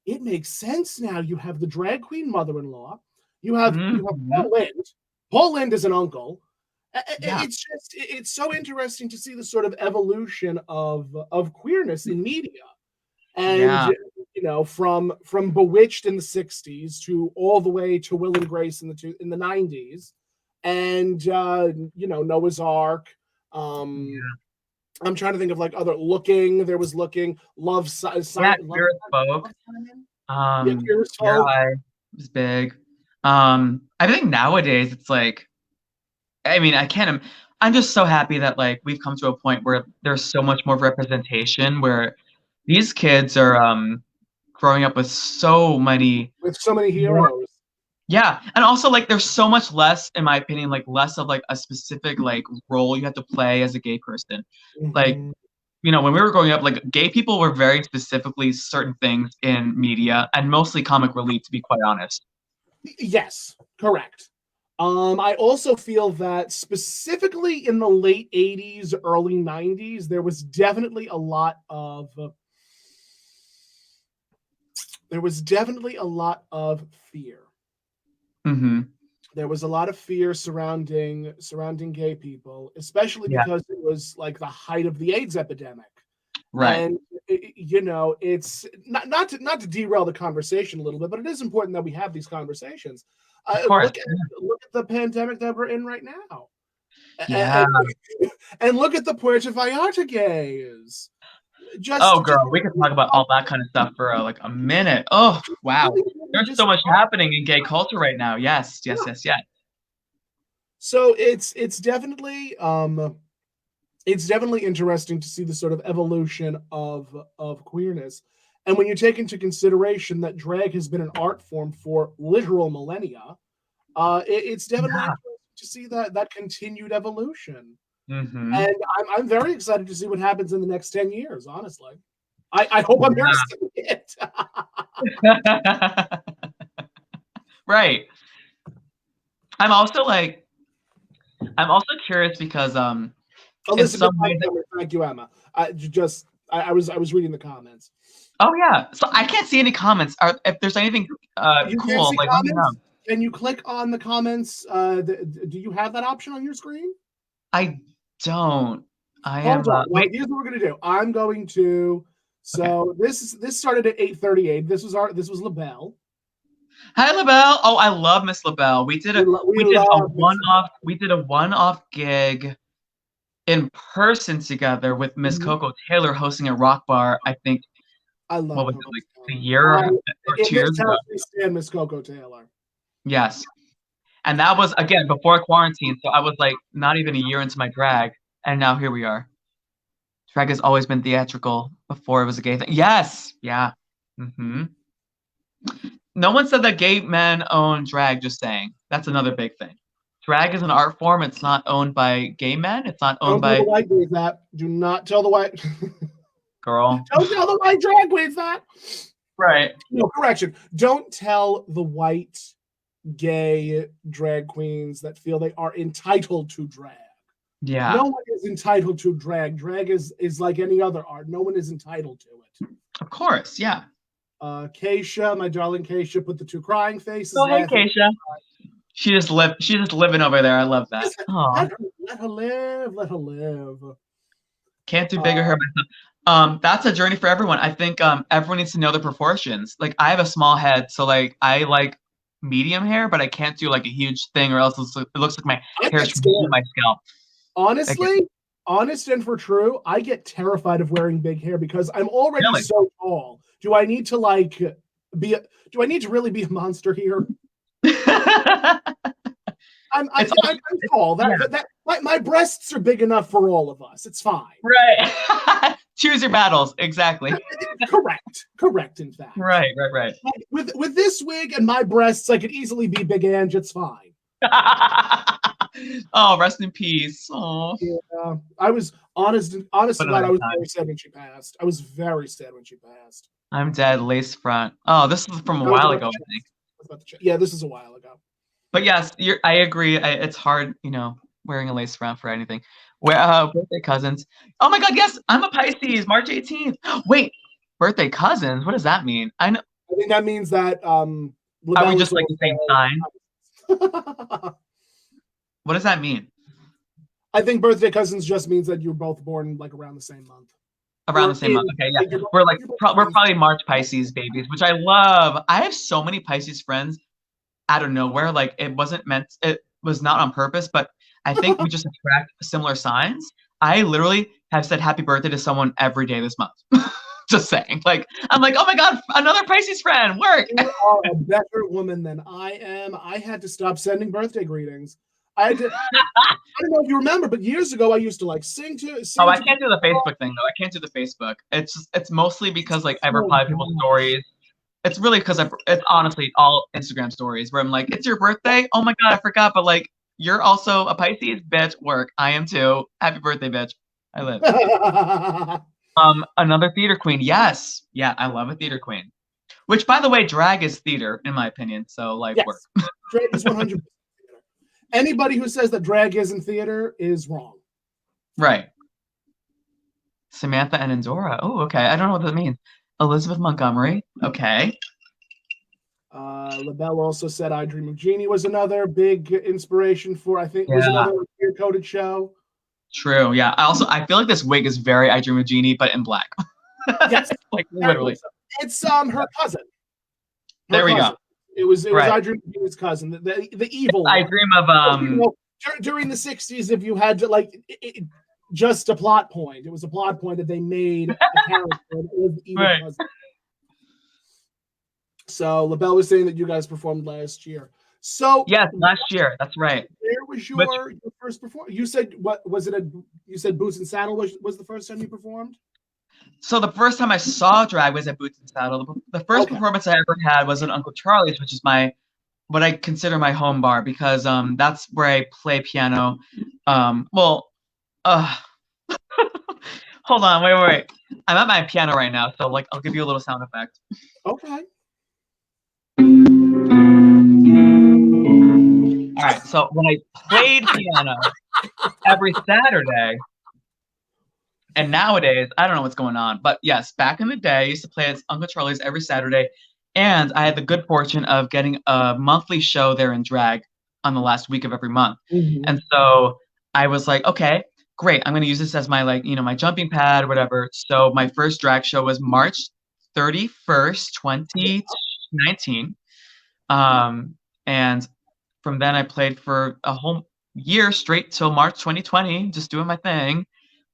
it makes sense now. You have the drag queen mother-in-law. You have Paul Lynde. Paul Lynde is an uncle. It's so interesting to see the sort of evolution of queerness in media, and from Bewitched in the 60s to all the way to Will and Grace in the 90s, and Noah's Ark. I'm trying to think of like other Looking. There was Looking. Love. Queer Folk. Queer Folk was big. I think nowadays it's like, I mean, I I'm just so happy that like we've come to a point where there's so much more representation, where these kids are growing up with so many heroes. Yeah, and also like there's so much less, in my opinion, like less of like a specific like role you have to play as a gay person. Like, you know, when we were growing up, like gay people were very specifically certain things in media and mostly comic relief, to be quite honest. Yes, correct. I also feel that specifically in the late 80s, early 90s, there was definitely a lot of fear. Mm-hmm. There was a lot of fear surrounding gay people, especially because it was like the height of the AIDS epidemic. Right. And you know, it's not to derail the conversation a little bit, but it is important that we have these conversations. Look at the pandemic that we're in right now. Yeah. And look at the Puerto Vallarta gays. Girl, we could talk about all that kind of stuff for like a minute. Oh, wow. There's so much happening in gay culture right now. Yes. So it's definitely interesting to see the sort of evolution of queerness. And when you take into consideration that drag has been an art form for literal millennia, it's definitely interesting to see that continued evolution. Mm-hmm. And I'm very excited to see what happens in the next 10 years, honestly. I hope I'm there to see it. Right. I'm also curious because thank you, Emma. I was reading the comments. Oh yeah, so I can't see any comments. If there's anything cool, like let me know. Can you click on the comments? Do you have that option on your screen? I don't. Hold on. Well, here's what we're gonna do. I'm going to. So this started at 8:38. This was LaBelle. Hi LaBelle. Oh, I love Miss LaBelle. We did a one-off gig in person together with Miss Coco Taylor hosting a rock bar. I think. I love it, like a year or 2 years ago. Stand Miss Coco Taylor. Yes, and that was again before quarantine, so I was like not even a year into my drag, and now here we are. Drag has always been theatrical before it was a gay thing. Yes, yeah. Mm-hmm. No one said that gay men own drag. Just saying, that's another big thing. Drag is an art form. It's not owned by gay men. It's not owned by. Don't tell the white gays that. Do not tell the white. Girl. Don't tell the white drag queens that. Right. No, correction. Don't tell the white gay drag queens that feel they are entitled to drag. Yeah. No one is entitled to drag. Drag is like any other art. No one is entitled to it. Of course, yeah. Keisha, my darling Keisha, put the two crying faces. Oh, hey, Keisha. She's just living over there. I love that. Let her live. Can't do bigger hair myself. That's a journey for everyone. I think everyone needs to know the proportions. Like I have a small head, so like I like medium hair, but I can't do like a huge thing, or else it looks like my hair is on my scalp. Honestly, honest and for true, I get terrified of wearing big hair because I'm already so tall. Do I need to really be a monster here? I'm tall. My breasts are big enough for all of us. It's fine. Right. Choose your battles. Exactly. Correct. In fact. Right. With this wig and my breasts, I could easily be Big Ange. It's fine. Oh, rest in peace. Oh. Yeah, I was honest to God, I was very sad when she passed. I was very sad when she passed. I'm dead. Lace front. Oh, this is from a while ago, I think. Yeah, this is a while ago. But yes, I agree. It's hard, wearing a lace front for anything. Birthday cousins. Oh my God, yes, I'm a Pisces, March 18th. Wait, birthday cousins? What does that mean? I think that means that are we just like the same sign? What does that mean? I think birthday cousins just means that you're both born like around the same month. Around the same month. Okay, yeah. We're probably March Pisces babies, which I love. I have so many Pisces friends out of nowhere. Like it was not on purpose, but I think we just attract similar signs. I literally have said happy birthday to someone every day this month. Just saying. Like I'm like, oh my God, another Pisces friend. Work. You are a better woman than I am. I had to stop sending birthday greetings. I had to. I don't know if you remember, but years ago I used to like sing to. Oh, I can't do the Facebook thing though. I can't do the Facebook. It's mostly because like I reply to people's stories. It's really because it's honestly all Instagram stories where I'm like, it's your birthday? Oh my god, I forgot. But like, you're also a Pisces, bitch. Work. I am too. Happy birthday, bitch. I live. Another theater queen. Yes. Yeah, I love a theater queen. Which, by the way, drag is theater, in my opinion. So, like, yes. work. Drag is 100% theater. Anybody who says that drag isn't theater is wrong. Right. Samantha and Endora. Oh, okay. I don't know what that means. Elizabeth Montgomery. Okay. LaBelle also said I Dream of Jeannie was another big inspiration for, I think, was another coded show. True. Yeah. I feel like this wig is very I Dream of Jeannie, but in black. Yes. Like, literally. It's her cousin. There we go. It was I Dream of Jeannie's cousin, the evil I one. Dream of You know, during the 60s, if you had to like just a plot point, it was a plot point that they made a character that was the evil cousin. So LaBelle was saying that you guys performed last year. So yes, last year. That's right. Where was your first performance? You said what was it? You said Boots and Saddle was the first time you performed. So the first time I saw drag was at Boots and Saddle. The first performance I ever had was at Uncle Charlie's, which is what I consider my home bar because that's where I play piano. Hold on, wait. I'm at my piano right now, so like I'll give you a little sound effect. Okay. All right, so when I played piano every Saturday, and nowadays, I don't know what's going on, but yes, back in the day, I used to play at Uncle Charlie's every Saturday, and I had the good fortune of getting a monthly show there in drag on the last week of every month. Mm-hmm. And so I was like, okay, great, I'm going to use this as my my jumping pad or whatever. So my first drag show was March 31st, 2019. And from then I played for a whole year straight till March 2020, just doing my thing.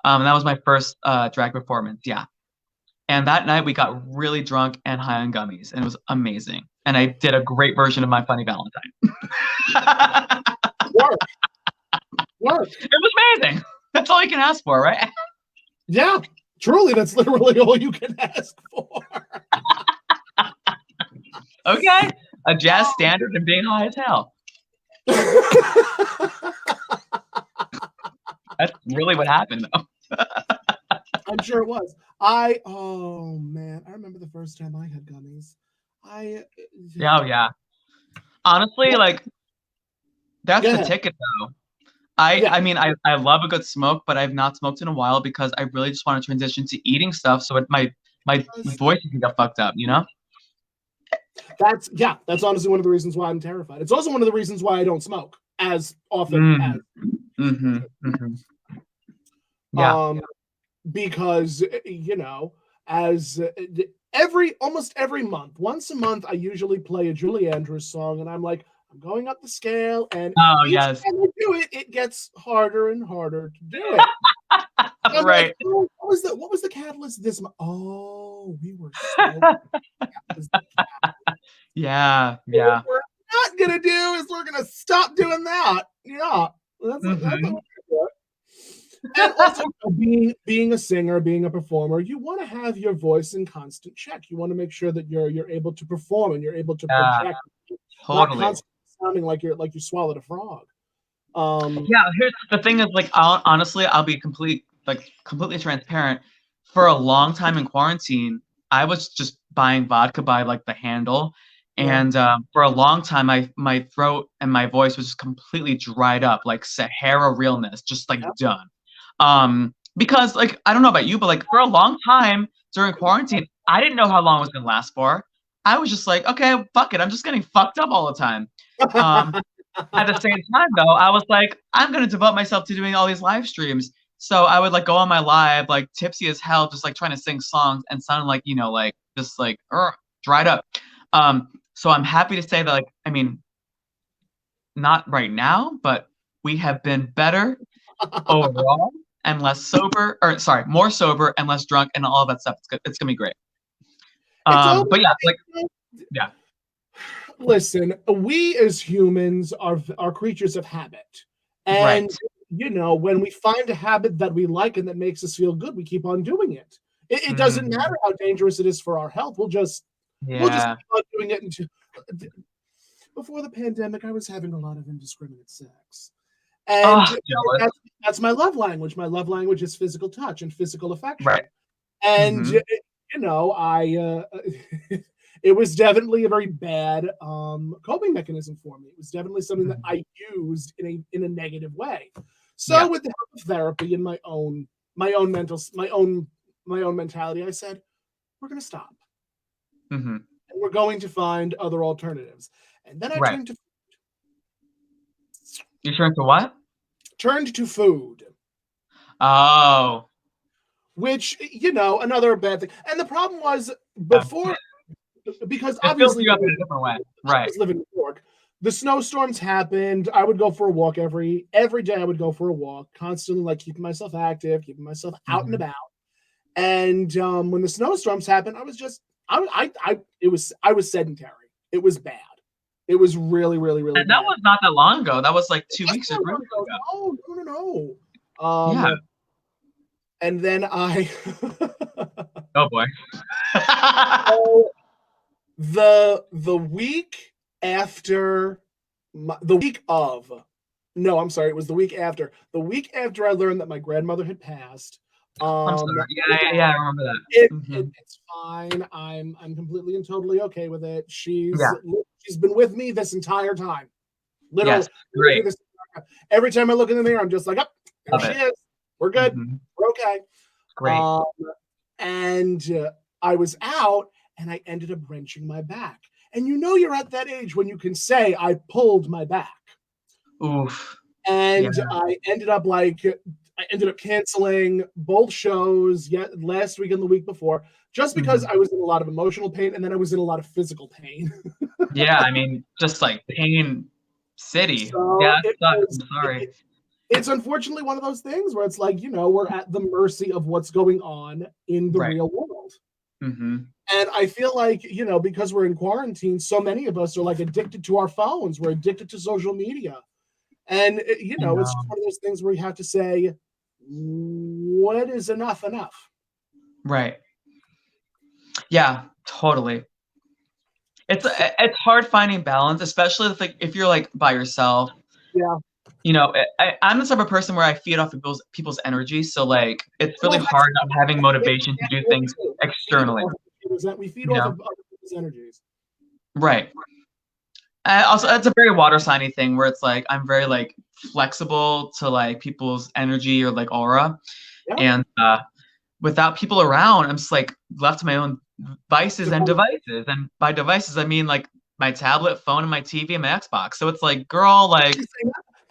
And that was my first drag performance, yeah. And that night we got really drunk and high on gummies, and it was amazing. And I did a great version of My Funny Valentine. Work. It was amazing. That's all you can ask for, right? Yeah, truly, that's literally all you can ask for. Okay, a jazz standard and being high as hell. That's really what happened, though. I'm sure it was. Oh man, I remember the first time I had gummies. Yeah. Honestly, like that's the ticket, though. I mean, I love a good smoke, but I've not smoked in a while because I really just want to transition to eating stuff, so my voice can get fucked up, you know. That's honestly one of the reasons why I'm terrified. It's also one of the reasons why I don't smoke as often as. Yeah. Because as almost every month, once a month, I usually play a Julie Andrews song, and I'm like, I'm going up the scale, and each time I do it, it gets harder and harder to do it. Right. Like, oh, what was the catalyst this month? Oh, we were so yeah. What we're not gonna do is we're gonna stop doing that. Yeah. That's what we're gonna do. And also, being a singer, being a performer, you want to have your voice in constant check. You want to make sure that you're able to perform and you're able to project, not constantly sounding like you swallowed a frog. Here's the thing: is like, honestly, I'll be completely transparent. For a long time in quarantine, I was just buying vodka by like the handle, and for a long time, my throat and my voice was just completely dried up, like Sahara realness, just like done. Because like, I don't know about you, but like for a long time during quarantine, I didn't know how long it was gonna last for. I was just like, okay, fuck it. I'm just getting fucked up all the time. At the same time though, I was like, I'm gonna devote myself to doing all these live streams. So I would like go on my live, like tipsy as hell, just like trying to sing songs and sounding like, like just like dried up. So I'm happy to say that, like, I mean, not right now, but we have been better overall. And less sober, more sober and less drunk and all of that stuff. It's gonna be great. But yeah, Listen, we as humans are creatures of habit. And when we find a habit that we like and that makes us feel good, we keep on doing it. It doesn't matter how dangerous it is for our health. We'll just keep on doing it until. Before the pandemic, I was having a lot of indiscriminate sex. And that's my love language. My love language is physical touch and physical affection. Right. And, it was definitely a very bad coping mechanism for me. It was definitely something that I used in a negative way. So with the help of therapy and my own mentality, I said, we're going to stop. And we're going to find other alternatives. And then I turned to food. You turned to what? Turned to food. Oh. Which, another bad thing. And the problem was before, because obviously you up in a different way. Right. I was living in New York. The snowstorms happened. I would go for a walk every day. I would go for a walk, constantly like keeping myself active, keeping myself out and about. And when the snowstorms happened, I was just I was sedentary. It was bad. It was really, really, really bad. That was not that long ago. That was like 2 weeks ago. No. And then I. Oh boy. The week after, it was the week after. The week after I learned that my grandmother had passed. I'm sorry. Yeah, I remember that. It's fine. I'm completely and totally okay with it. She's been with me this entire time. Literally. Yes, great. Every time I look in the mirror, I'm just like, oh, there she is. We're good. We're okay. Great. And I was out and I ended up wrenching my back. And you're at that age when you can say, I pulled my back. Oof. And I ended up canceling both shows last week and the week before, just because I was in a lot of emotional pain and then I was in a lot of physical pain. I mean, just like pain city. So I'm sorry. It's unfortunately one of those things where it's like, we're at the mercy of what's going on in the real world. And I feel like, because we're in quarantine, so many of us are like addicted to our phones. We're addicted to social media. And, it's just one of those things where you have to say, what is enough? Right. Yeah, totally. It's hard finding balance, especially if you're like by yourself. Yeah. I'm the type of person where I feed off of people's energy. So like, it's really hard not having motivation to do things externally. We feed off of other people's energies. Right. Also, it's a very water signy thing where it's like I'm very like flexible to like people's energy or like aura, and without people around, I'm just like left to my own vices and devices. And by devices, I mean like my tablet, phone, and my TV and my Xbox. So it's like, girl, like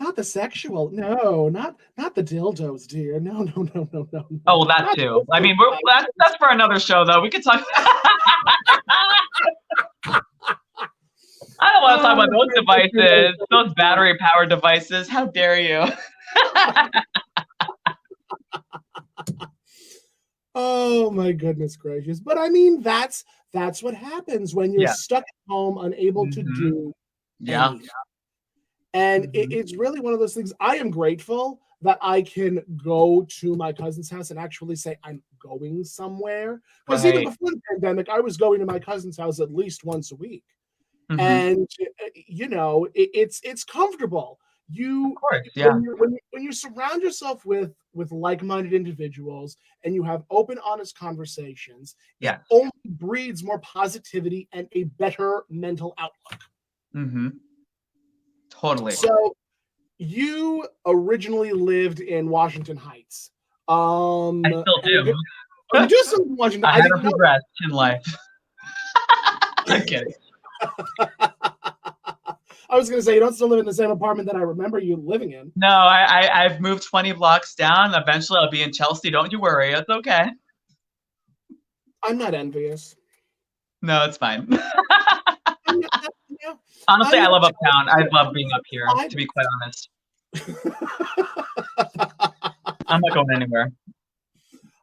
not the sexual, no, not the dildos, dear. No. Oh, well, that too. I mean, that's for another show, though. We could talk. I don't want to talk about those devices, those battery-powered devices. How dare you? Oh my goodness gracious! But I mean, that's what happens when you're stuck at home, unable to do anything. And it's really one of those things. I am grateful that I can go to my cousin's house and actually say I'm going somewhere. Because even before the pandemic, I was going to my cousin's house at least once a week. And it's comfortable. When you surround yourself with like-minded individuals and you have open, honest conversations, it only breeds more positivity and a better mental outlook. Totally. So you originally lived in Washington Heights. I still do. You do still in Washington. I have progressed in life. I'm kidding. I was going to say, you don't still live in the same apartment that I remember you living in. No, I've moved 20 blocks down. Eventually, I'll be in Chelsea. Don't you worry. It's okay. I'm not envious. No, it's fine. Honestly, I love Uptown. I love being up here, to be quite honest. I'm not going anywhere.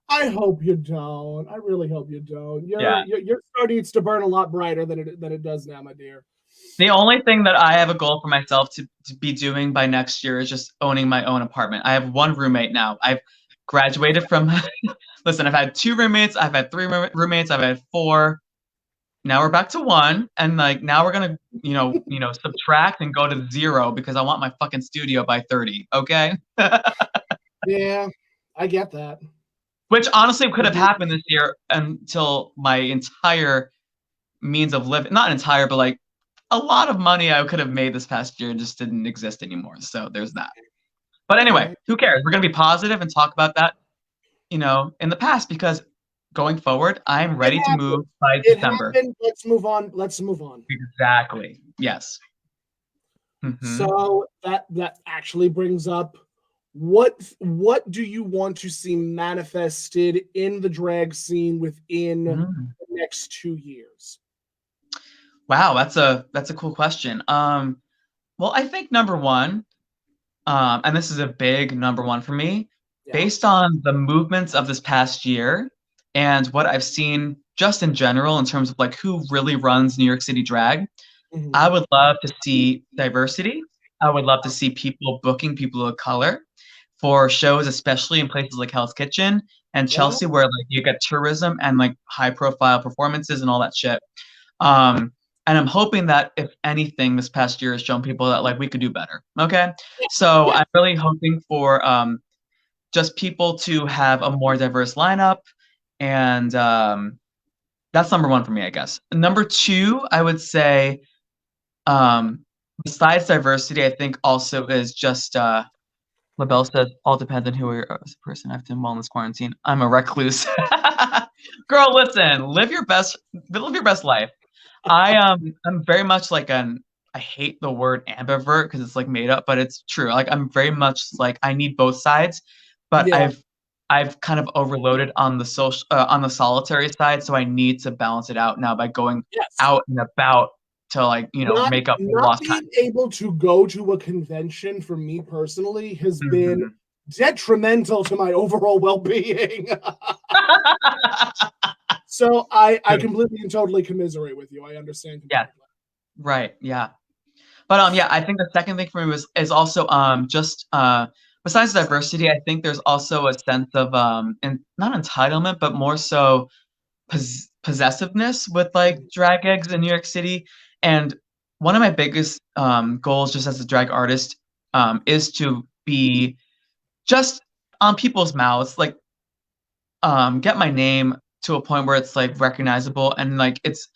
I hope you don't. I really hope you don't. Your star needs to burn a lot brighter than it does now, my dear. The only thing that I have a goal for myself to be doing by next year is just owning my own apartment. I have one roommate now. I've graduated from. Listen, I've had 2 roommates. I've had 3 roommates. I've had 4. Now we're back to 1, and like now we're gonna, subtract and go to 0 because I want my fucking studio by 30. Okay. Yeah, I get that. Which honestly could have happened this year until my entire means of living, not entire, but like a lot of money I could have made this past year just didn't exist anymore. So there's that. But anyway, who cares? We're going to be positive and talk about that, in the past, because going forward, I'm ready to move by December. Let's move on. Let's move on. Exactly. Yes. So that actually brings up what do you want to see manifested in the drag scene within the next 2 years? Wow, that's a cool question. Well, I think number 1, and this is a big number 1 for me, based on the movements of this past year and what I've seen just in general in terms of like who really runs New York City drag. I would love to see diversity. I would love to see people booking people of color for shows, especially in places like Hell's Kitchen and Chelsea, where like you get tourism and like high profile performances and all that shit. And I'm hoping that if anything, this past year has shown people that like we could do better. Okay. So I'm really hoping for just people to have a more diverse lineup. And that's number 1 for me, I guess. Number 2, I would say, besides diversity, I think also is just LaBelle says, all depends on who you're as a person. I've done well in this quarantine. I'm a recluse. Girl, listen, live your best life. I'm very much like I hate the word ambivert because it's like made up, but it's true. Like I'm very much like I need both sides, but I've kind of overloaded on the solitary side, so I need to balance it out now by going out and about to like make up for lost time. Not being able to go to a convention for me personally has been detrimental to my overall well-being. So I completely and totally commiserate with you. I understand. Yeah. Right. Yeah. But I think the second thing for me is also just besides diversity, I think there's also a sense of and not entitlement, but more so possessiveness with like drag gigs in New York City. And one of my biggest goals just as a drag artist is to be just on people's mouths, like get my name to a point where it's like recognizable and like it's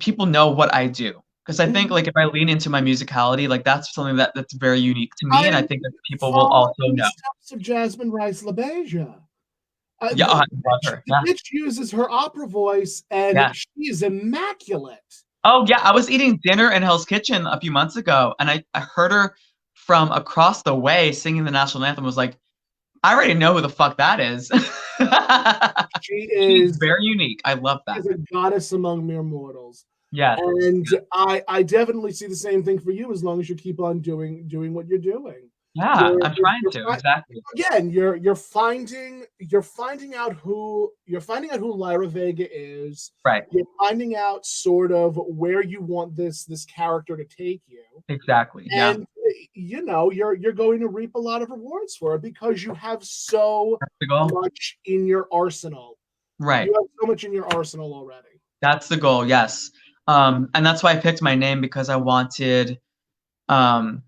people know what I do. Because I think like if I lean into my musicality, like that's something that's very unique to me, and I think that people will also know. Steps of Jasmine Rice LaBeija. I love her. The bitch uses her opera voice, and she is immaculate. Oh yeah, I was eating dinner in Hell's Kitchen a few months ago, and I heard her from across the way singing the national anthem. Was like, I already know who the fuck that is. She's very unique. I love that. She's a goddess among mere mortals. Yeah. And I definitely see the same thing for you as long as you keep on doing what you're doing. Yeah, I'm trying to. Exactly. Again, you're finding out who Lyra Vega is. Right. You're finding out sort of where you want this character to take you. Exactly. And you're going to reap a lot of rewards for it because you have so much in your arsenal. Right. You have so much in your arsenal already. That's the goal, yes. And that's why I picked my name, because I wanted I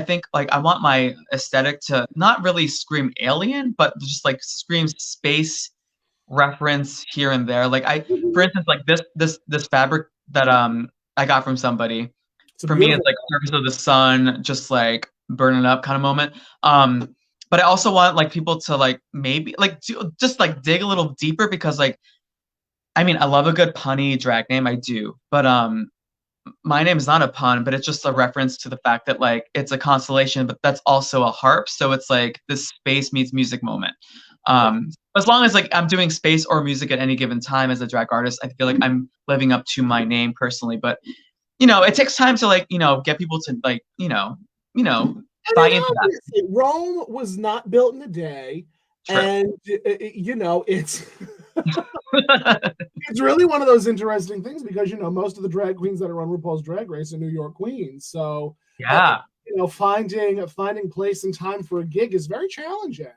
think like I want my aesthetic to not really scream alien, but just like scream space reference here and there. Like for instance, like this fabric that I got from somebody. For me, it's like surface of the sun, just like burning up kind of moment. But I also want like people to like maybe like just like dig a little deeper, because like I mean I love a good punny drag name, I do, but my name is not a pun, but it's just a reference to the fact that like it's a constellation, but that's also a harp. So it's like this space meets music moment. As long as like I'm doing space or music at any given time as a drag artist, I feel like I'm living up to my name personally. But it takes time to like get people to like buy into that. Rome was not built in a day. True. And it's It's really one of those interesting things because, you know, most of the drag queens that are on RuPaul's Drag Race are New York queens. So, yeah. You know, finding place and time for a gig is very challenging.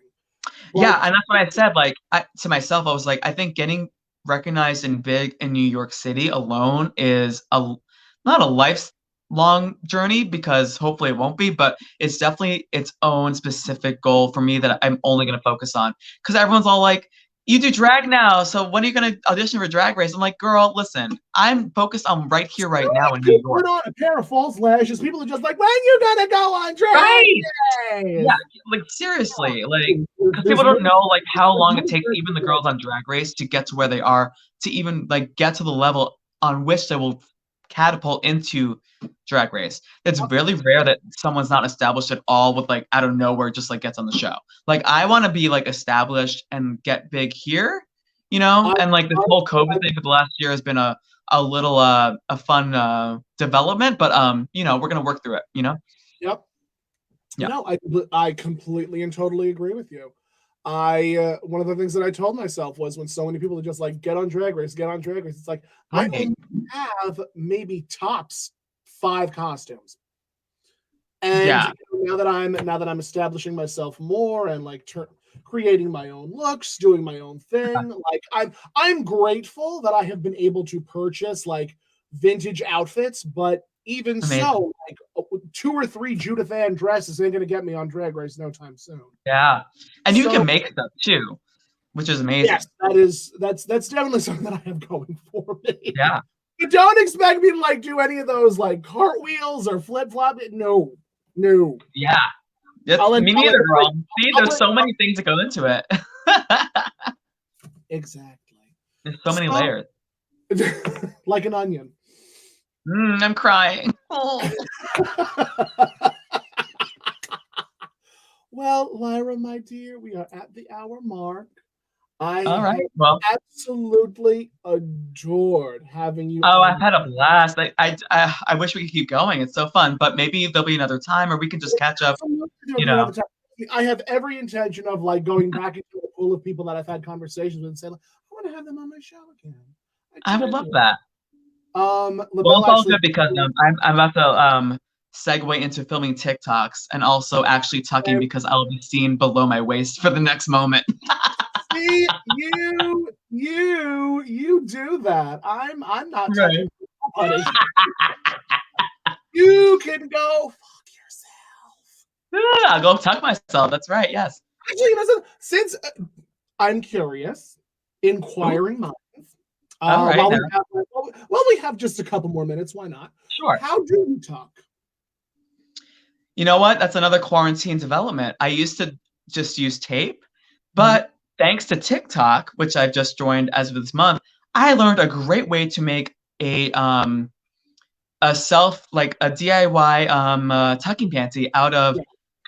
Yeah, and that's what I said. Like to myself, I was like, I think getting recognized and big in New York City alone is not a lifelong journey, because hopefully it won't be, but it's definitely its own specific goal for me that I'm only going to focus on. Because everyone's all like, you do drag now, so when are you going to audition for Drag Race? I'm like, girl, listen, I'm focused on right here, right now in New York. Put on a pair of false lashes. People are just like, when you gonna go on Drag Race? Yeah, like seriously, like, because people don't know like how long it takes even the girls on Drag Race to get to where they are, to even like get to the level on which they will catapult into Drag Race. It's really rare that someone's not established at all with like out of nowhere just like gets on the show. Like I want to be like established and get big here, you know. And like this whole COVID thing for the last year has been a little a fun development, but you know, we're gonna work through it, you know. Yep. Yeah. No, I completely and totally agree with you. One of the things that I told myself was, when so many people are just like, get on Drag Race, it's like, I only have maybe tops 5 costumes. And now that I'm establishing myself more and like creating my own looks, doing my own thing, like I'm grateful that I have been able to purchase like vintage outfits, but even so, like 2 or 3 Judith Ann dresses ain't gonna get me on Drag Race no time soon. Yeah, and you can make stuff too, which is amazing. Yes, that's definitely something that I have going for me. Yeah, but don't expect me to like do any of those like cartwheels or flip flop. No. Yeah, me neither, girl. See, there's so many things that go into it. Exactly. There's so many layers. Like an onion. I'm crying. Well, Lyra, my dear, we are at the hour mark. All right. Well, absolutely adored having you. Oh, I've had a blast. I wish we could keep going. It's so fun, but maybe there'll be another time, or we can just catch up. You know, I have every intention of like going back into a pool of people that I've had conversations with and saying, like, I want to have them on my show again. I would love that. Well, it's all good because I'm about to segue into filming TikToks and also actually tucking because I'll be seen below my waist for the next moment. See, you do that. I'm not right. Tucking. You can go fuck yourself. I'll go tuck myself. That's right. Yes. Actually, since I'm curious, inquiring minds. All right, we have just a couple more minutes. Why not? Sure. How do you talk? You know what? That's another quarantine development. I used to just use tape, but thanks to TikTok, which I've just joined as of this month, I learned a great way to make a DIY tucking panty out of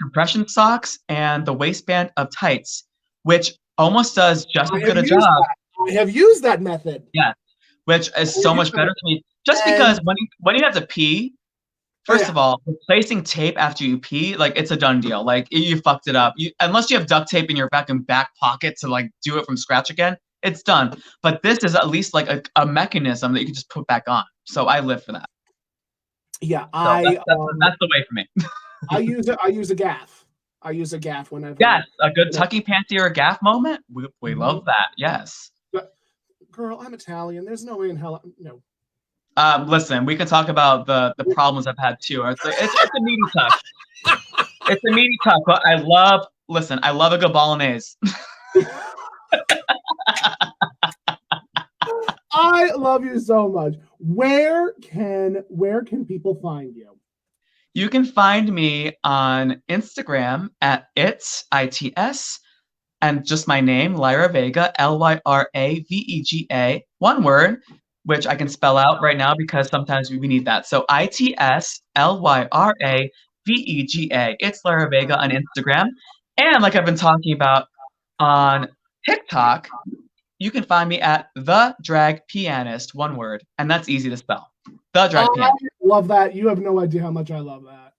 compression socks and the waistband of tights, which almost does just as good a job. I have used that method. Yeah, which is so much better to me. Just because when you have to pee, first of all, replacing tape after you pee, like it's a done deal. Like you fucked it up. Unless you have duct tape in your back pocket to like do it from scratch again, it's done. But this is at least like a mechanism that you can just put back on. So I live for that. Yeah, so that's the way for me. I use a gaff. I use a gaff whenever. Yes, a good tucking panty or a gaff moment. We love that. Yes. But, girl, I'm Italian. There's no way in hell. No. Listen, we can talk about the problems I've had too. It's a meaty tuck. It's a meaty tuck, but I love a good bolognese. I love you so much. Where can people find you? You can find me on Instagram at its and just my name, Lyra Vega, LYRAVEGA, one word, which I can spell out right now because sometimes we need that. So ITSLYRAVEGA. It's Lyra Vega on Instagram. And like I've been talking about on TikTok, you can find me at The Drag Pianist, one word. And that's easy to spell. The Drag Pianist. I love that. You have no idea how much I love that.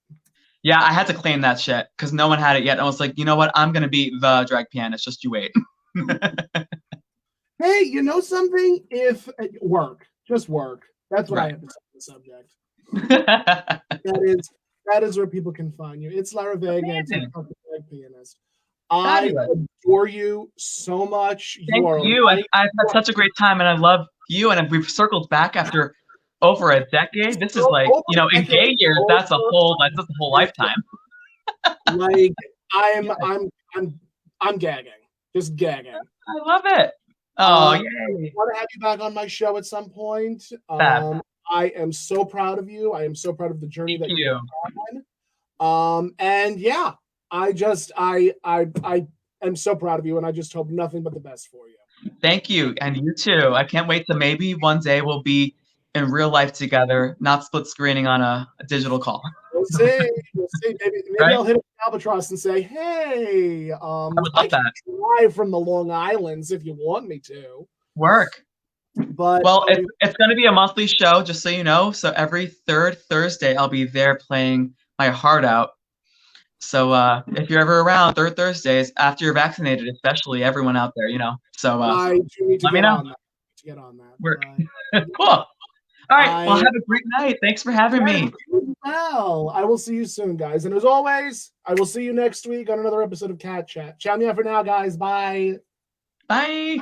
Yeah, I had to claim that shit because no one had it yet. I was like, you know what? I'm going to be The Drag Pianist. Just you wait. Hey, Hey, you know something? If work, just work. That's what I have to say on the subject. That is where people can find you. It's Lyra Vega and TikTok pianist. I adore you so much. Thank you. I've had such a great time, and I love you. And we've circled back after over a decade. This is like, you know, in gay years, that's a whole lifetime. Like I'm gagging, just gagging. I love it. Oh, yay! I want to have you back on my show at some point. I am so proud of you. I am so proud of the journey that you're on. And yeah, I am so proud of you, and I just hope nothing but the best for you. Thank you, and you too. I can't wait to maybe one day we'll be in real life together, not split screening on a digital call. We'll see. We'll see. Maybe right? I'll hit up Albatross and say, "Hey, I can drive from the Long Islands if you want me to." Work. But well, it's going to be a monthly show, just so you know. So every third Thursday, I'll be there playing my heart out. So if you're ever around third Thursdays after you're vaccinated, especially everyone out there, you know. So I do need to let me know. Get on that. Work. Cool. All right. Well, have a great night. Thanks for having me. Well, I will see you soon, guys. And as always, I will see you next week on another episode of Catt Chat. Ciao, meow for now, guys. Bye. Bye.